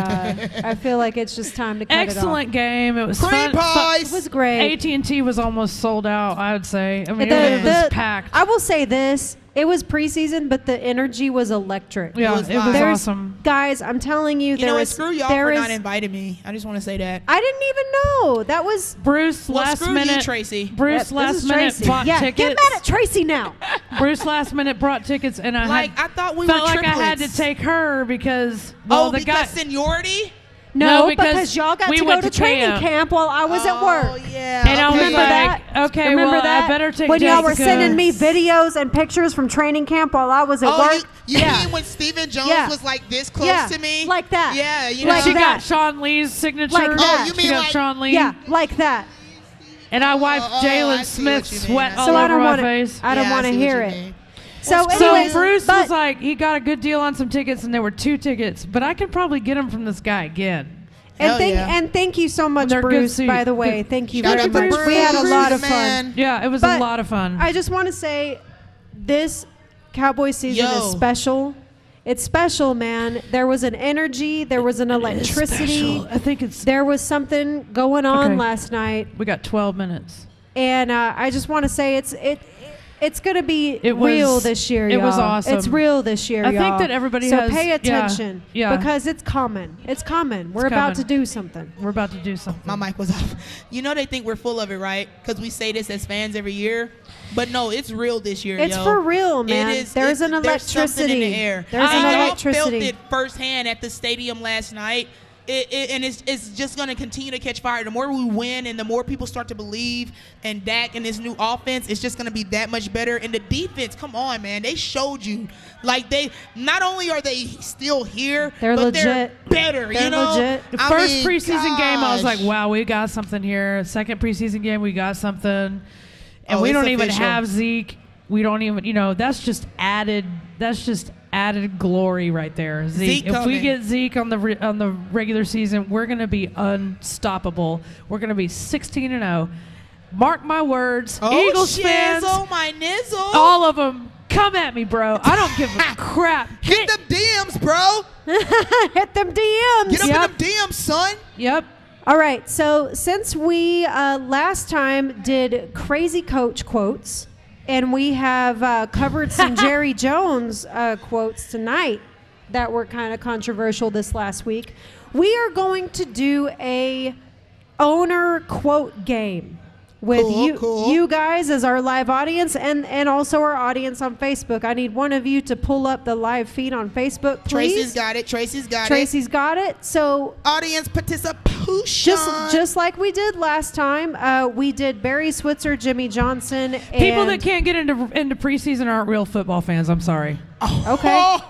I feel like it's just time to cut Excellent game. It was Cream fun. pies. It was great. AT&T was almost sold out, I would say. I mean, The- it was the- packed. I will say this. It was preseason, but the energy was electric. Yeah, was it was live. awesome. Guys, I'm telling you, You there know what? is. Screw y'all there for is- not inviting me. I just want to say that. I didn't even know. That was. Bruce Well, last screw minute. you, Tracy. Bruce This last is minute Tracy. bought Yeah, tickets. get mad at Tracy now. Bruce last minute brought tickets, and I Like, I thought we felt were like I had to triplets. take her because well, the because guy. seniority? No, because because y'all got we to go went to to training camp. camp while I was at work. Oh, yeah. And I was Remember like, that? okay, Remember well, that? I better take when y'all were Jessica. sending me videos and pictures from training camp while I was at Oh, work. you yeah. mean when Stephen Jones Yeah. was like this close Yeah, to me? like that. Yeah, you know. Like she that. got Sean Lee's signature. Like that. Oh, you She mean got like- Sean Lee. Yeah, like that. And I wiped I Jalen see what Smith's you mean. sweat I all see So I over don't my want face. to. I don't Yeah, want I to see what hear you it. mean. So, So anyways, Bruce but was like, he got a good deal on some tickets, and there were 2 tickets, but I could probably get them from this guy again. Hell yeah. and thank you so much, They're good Bruce. seats. By the way, Good. thank you Shout very out to much. Bruce, We had a lot of man. fun. Yeah, it was But a lot of fun. I just want to say, this Cowboys season Yo. is special. It's special, man. There was an energy. There was an electricity. Special. I think it's. There was something going on Okay. last night, We got 12 minutes. and I just want to say it's going to be It was- real this year. it was y'all. awesome. It's real this year. I think y'all. that everybody so has- pay yeah, attention, yeah. because it's coming. It's coming. We're about to coming. do something. We're about to do something. My mic was off. You know they think we're full of it, right? Because we say this as fans every year. But no, it's real this year, It's yo. for real, man. It is. There's an There's something in electricity. the air. There's an Y'all electricity. felt it firsthand at the stadium last night. And it's just going to continue to catch fire. The more we win and the more people start to believe in Dak and this new offense, it's just going to be that much better. And the defense, come on, man. They showed you. Like, they not only are they still here, They're but legit. they're better, They're you know? legit. The I first mean, preseason game, I was like, gosh. wow, we got something here. Second preseason game, we got something. And Oh, we it's don't even official. have Zeke. We don't even, that's just added glory right there. Zeke If we coming. get Zeke on the regular season, we're going to be unstoppable. We're going to be 16-0. Mark my words. Oh, Eagles fans, shizzle, my nizzle. all of them, come at me, bro. I don't give a crap. Hit them DMs, bro. Hit them DMs. Get up Yep. in them DMs, son. Yep. All right. So since we last time did crazy coach quotes, and we have covered some Jerry Jones quotes tonight that were kind of controversial this last week, we are going to do a owner quote game with you guys as our live audience and also our audience on Facebook. I need one of you to pull up the live feed on Facebook, please. Tracy's got it. Tracy's got it. So Audience participation. just like we did last time, we did Barry Switzer, Jimmy Johnson. And People that can't get into preseason aren't real football fans. I'm sorry. Okay. All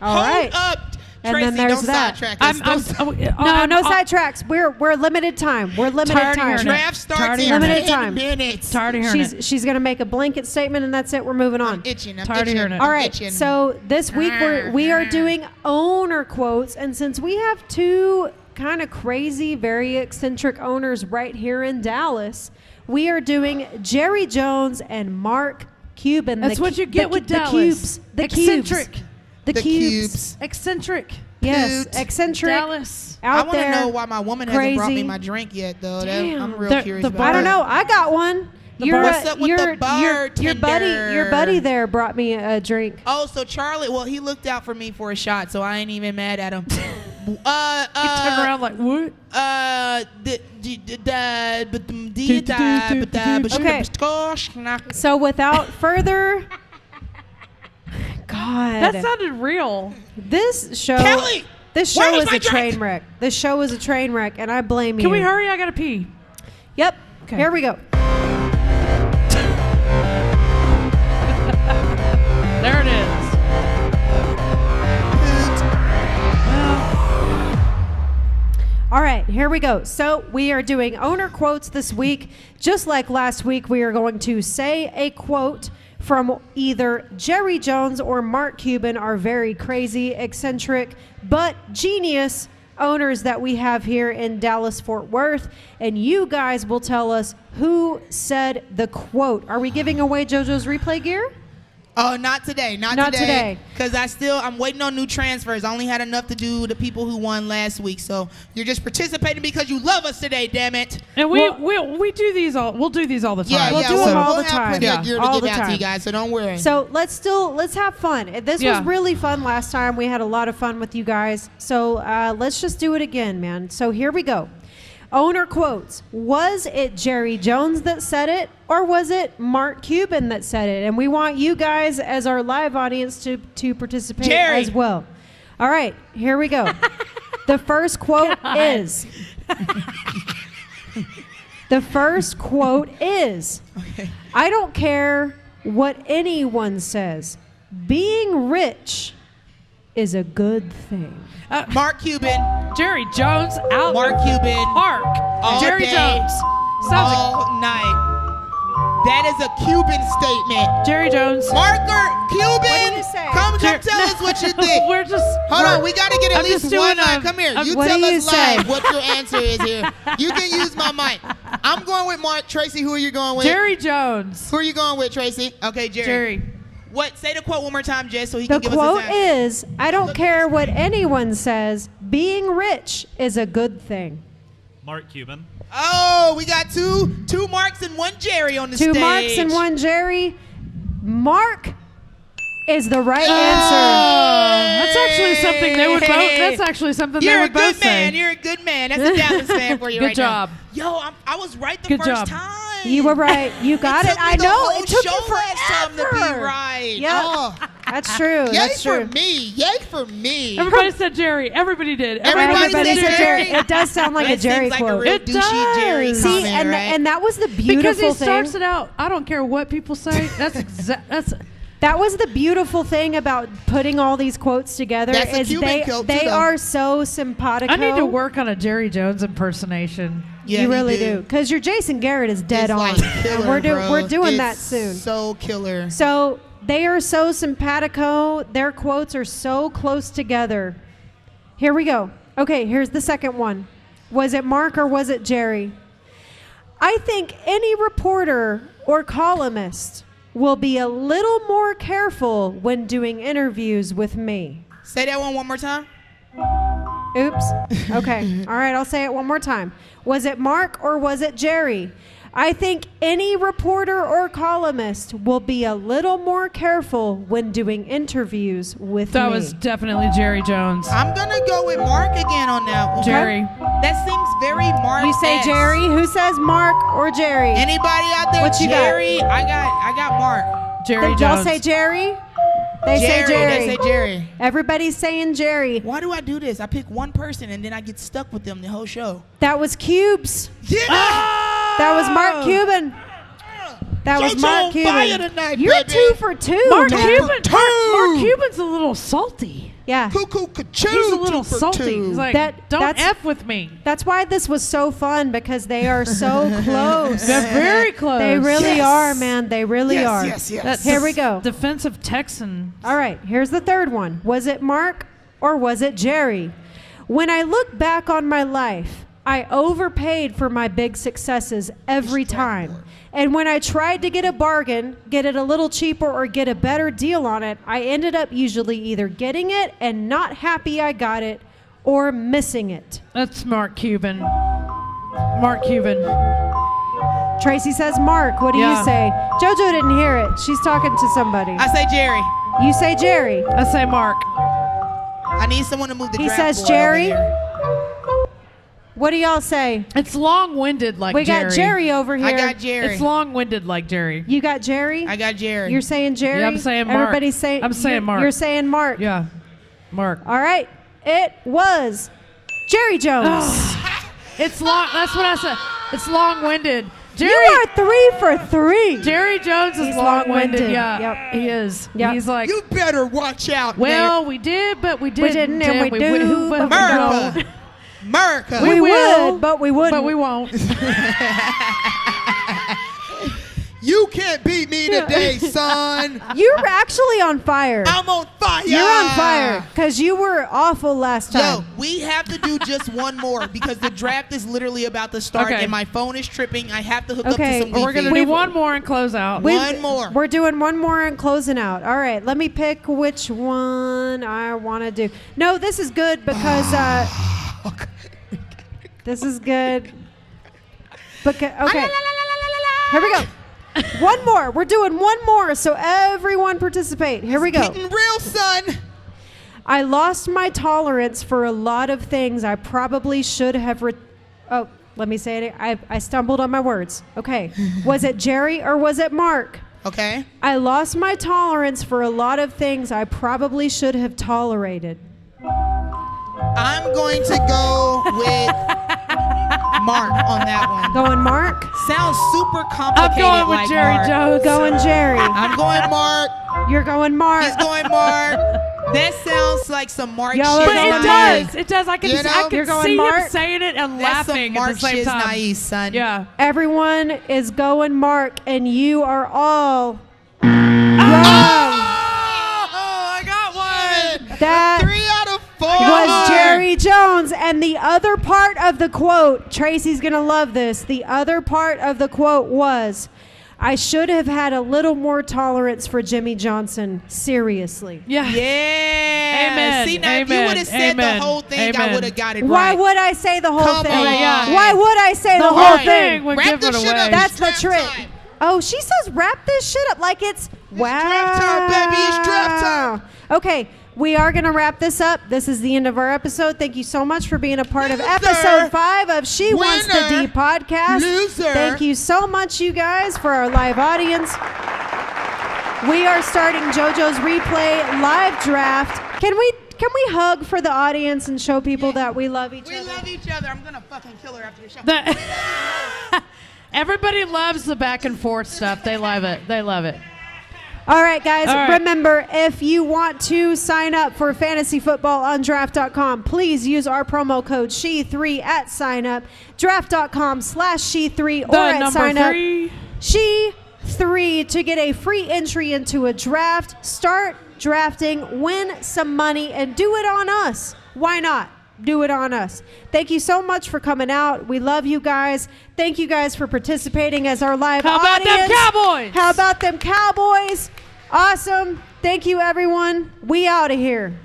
right. Hold up. And Tracy, then there's don't that. sidetrack us. No sidetracks. We're limited time. We're limited Tired of time. hearing it. Draft starts Tired of in hearing Limited 10 time. minutes. Tired of hearing it. She's gonna make a blanket statement, and that's it. We're moving on. Itching. I'm Tired of itching. hearing it. All right. Itching. So this week we are doing owner quotes, and since we have two kind of crazy, very eccentric owners right here in Dallas, we are doing Jerry Jones and Mark Cuban. That's what you get with Dallas. The cubes. Eccentric. The The cubes. cubes. Eccentric. Yes, Coot. eccentric. Dallas. I Out want to there. know why my woman hasn't brought me crazy. my drink yet, though. Damn. I'm real The- curious the about bar- I don't that. know. I got one. What's up with the your bartender? buddy there brought me a drink. Oh, so Charlie, well, he looked out for me for a shot, so I ain't even mad at him. He turned around like, what? Okay. So without further, God, That sounded real. this show. Kelly, This where show is is my a drink? train wreck. This show is a train wreck, and I blame you. Can we hurry? I gotta pee. Yep. Okay. Here we go. There it is. All right, here we go. So we are doing owner quotes this week. Just like last week, we are going to say a quote from either Jerry Jones or Mark Cuban, our very crazy, eccentric, but genius owners that we have here in Dallas-Fort Worth. And you guys will tell us who said the quote. Are we giving away JoJo's replay gear? Oh, not today. Not today. Because I'm waiting on new transfers. I only had enough to do the people who won last week. So you're just participating because you love us today, damn it. And we do these all. We'll do these all the time. Yeah, We'll yeah. do them all we'll the have time. plenty Yeah, of gear to all give the out to you time. guys, so don't worry. So let's have fun. This Yeah. was really fun last time. We had a lot of fun with you guys. So let's just do it again, man. So here we go. Owner quotes. Was it Jerry Jones that said it, or was it Mark Cuban that said it? And we want you guys as our live audience to participate Jerry. as well. All right, here we go. The first quote is. The first quote is. Okay. I don't care what anyone says. Being rich is a good thing. Mark Cuban. Jerry Jones out. Mark Cuban. Park. All Jerry day, Jones. Sounds all night. That is a Cuban statement. like Jerry Jones. Marker, Cuban. What did you say? Come tell us what you think. We're just. Hold on, we got to get at I'm least just doing one line. a- Come here. You what tell do you us live say? what your answer is here. You can use my mic. I'm going with Mark. Tracy, who are you going with? Jerry Jones. Who are you going with, Tracy? Okay, Jerry. Jerry. What? Say the quote one more time, Jess, so he The can give quote us his answer. is, I don't care what anyone says. Being rich is a good thing. Mark Cuban. Oh, we got two Marks and one Jerry on the Two stage. Marks and one Jerry. Mark is the right answer. That's actually something they would both. That's actually something You're they a would both good man. say. You're a good man. That's a Dallas fan for you Good right job. now. Yo, I was right the Good first job. time. You were right. You got it. took me I the know. whole It took show you last time to be forever. right. Yep. Oh. That's true. Yay That's for true. me. Yay for me. Everybody said Jerry. Everybody did. Everybody said Jerry. It does sound like a That Jerry seems like quote. a real It douchey Jerry does. comment, See, and, right? and that was the beautiful Because he thing. starts it out. I don't care what people say. That's. That was the beautiful thing about putting all these quotes together. That's a is Cuban they quote, they too, though. are so simpatico. I need to work on a Jerry Jones impersonation. Yeah, you really do, because your Jason Garrett is dead It's on. like killer, And bro. we're doing It's that soon. So killer. So they are so simpatico. Their quotes are so close together. Here we go. Okay, here's the second one. Was it Mark or was it Jerry? I think any reporter or columnist will be a little more careful when doing interviews with me. Say that one more time. Oops. Okay. All right, I'll say it one more time. Was it Mark or was it Jerry? I think any reporter or columnist will be a little more careful when doing interviews with That me. was definitely Jerry Jones. I'm gonna go with Mark again on that one. Jerry. That seems very Mark. You say Jerry? Who says Mark or Jerry? Anybody out there? What you got? Jerry? I got Mark. Jerry Y'all Jones. say Jerry? They say Jerry. Jerry. They say Jerry. Everybody's saying Jerry. Why do I do this? I pick one person and then I get stuck with them the whole show. That was Cubes. Yeah. That was Mark Cuban. That was JoJo Mark on fire Cuban. tonight, You're baby. 2 for 2. Mark man. Cuban. Two. Mark Cuban's a little salty. Yeah. Cuckoo, ka-choo, He's a little 2 for salty. 2. He's like, don't that's- F with me. That's why this was so fun, because they are so close. They're very close. They really Yes. are, man. They really Yes, are. yes, yes. That's Here we go. Defensive Texan. All right, here's the third one. Was it Mark or was it Jerry? When I look back on my life, I overpaid for my big successes every time. And when I tried to get a bargain, get it a little cheaper or get a better deal on it, I ended up usually either getting it and not happy I got it or missing it. That's Mark Cuban. Mark Cuban. Tracy says Mark. What do you say? JoJo didn't hear it. She's talking to somebody. I say Jerry. You say Jerry. I say Mark. I need someone to move the He draft says board Jerry. over here. What do y'all say? It's long-winded like Jerry. We got Jerry over here. I got Jerry. It's long-winded like Jerry. You got Jerry? I got Jerry. You're saying Jerry? Yeah, I'm saying Mark. Everybody's saying I'm saying Mark. You're saying Mark. Yeah, Mark. All right. It was Jerry Jones. It's long. That's what I said. It's long-winded. Jerry, you are 3 for 3. Jerry Jones is long-winded. Yeah, Yep. he is. Yep. He's like, you better watch out. well, we did, but we didn't. and we do, but we America. don't. America. We will, would, but we wouldn't. But we won't. You can't beat me today, son. You're actually on fire. I'm on fire. You're on fire because you were awful last time. Yo, we have to do just one more because the draft is literally about to start and my phone is tripping. I have to hook up to some We're going to do one more and close out. One more. We're doing one more and closing out. All right, let me pick which one I want to do. No, this is good because this is good. Okay, here we go. One more. We're doing one more, so everyone participate. Here we go. Getting real, son. I lost my tolerance for a lot of things I probably should have. Let me say it. I stumbled on my words. Okay. Was it Jerry or was it Mark? Okay. I lost my tolerance for a lot of things I probably should have tolerated. I'm going to go with Mark on that one. Going Mark? Sounds super complicated. I'm going with like Jerry Mark. Jones. Going Jerry. I'm going Mark. You're going Mark. He's going Mark. That sounds like some Mark Y'all shit. are But it going does. It does. I can, You know? I You're can going see Mark? him saying it and That's laughing some Mark at the same shit's time. nice, son. Yeah. Everyone is going Mark, and you are all wrong. Oh, I got one. That 3 out of 4 was Jerry Jones. And the other part of the quote, Tracy's going to love this. The other part of the quote was, I should have had a little more tolerance for Jimmy Johnson. Seriously. Yeah. Yeah. Amen. See, now if you would have said Amen. the whole thing, I Amen. would have got it Why right. would I say the whole Come thing? on. Yeah. Why would I say the The whole whole thing? thing would Wrap give this it shit away. up. That's the It's trick. draft time. Oh, she says wrap this shit up like it's wow. draft time, baby. It's draft time. Okay, we are going to wrap this up. This is the end of our episode. Thank you so much for being a part of episode 5 of She Wants the D podcast. Loser. Thank you so much, you guys, for our live audience. We are starting JoJo's Replay live draft. Can we hug for the audience and show people that we love each We other? love each other. I'm going to fucking kill her after the show. Everybody loves the back and forth stuff. They love it. They love it. All right, guys, All right. remember, if you want to sign up for fantasy football on draft.com, please use our promo code SHE3 at sign up, draft.com/SHE3 or The at number sign up. 3. SHE3 to get a free entry into a draft. Start drafting, win some money, and do it on us. Why not? Do it on us. Thank you so much for coming out. We love you guys. Thank you guys for participating as our live How about audience. them Cowboys? How about them Cowboys? Awesome. Thank you, everyone. We out of here.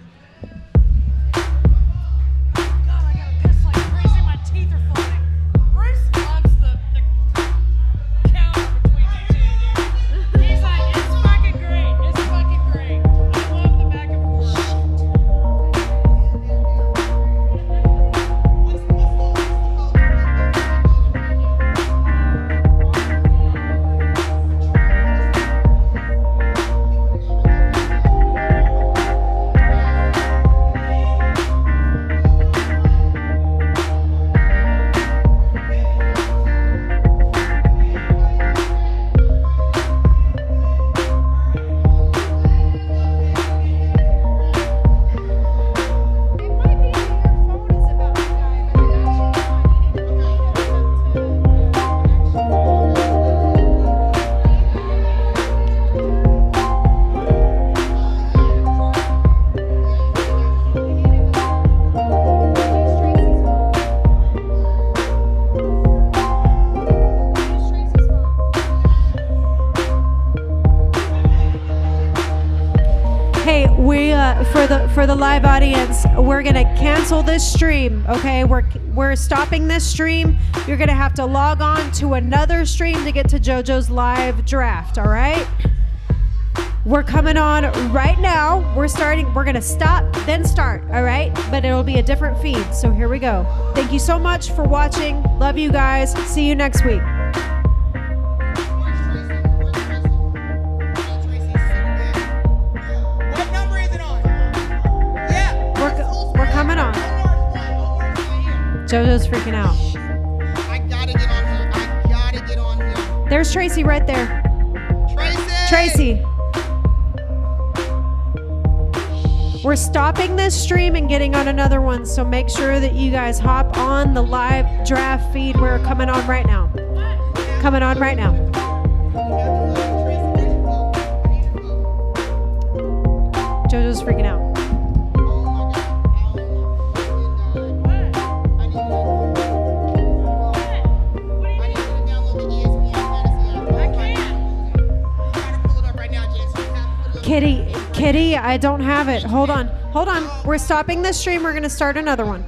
We for the live audience, we're gonna cancel this stream. Okay, we're stopping this stream. You're gonna have to log on to another stream to get to JoJo's live draft. All right. We're coming on right now. We're starting. We're gonna stop, then start. All right, but it'll be a different feed. So here we go. Thank you so much for watching. Love you guys. See you next week. Coming on. JoJo's freaking out. I gotta get on here. There's Tracy right there. Tracy. We're stopping this stream and getting on another one, so make sure that you guys hop on the live draft feed. We're coming on right now. Coming on right now. JoJo's freaking out. Kitty, I don't have it. Hold on. We're stopping this stream. We're going to start another one.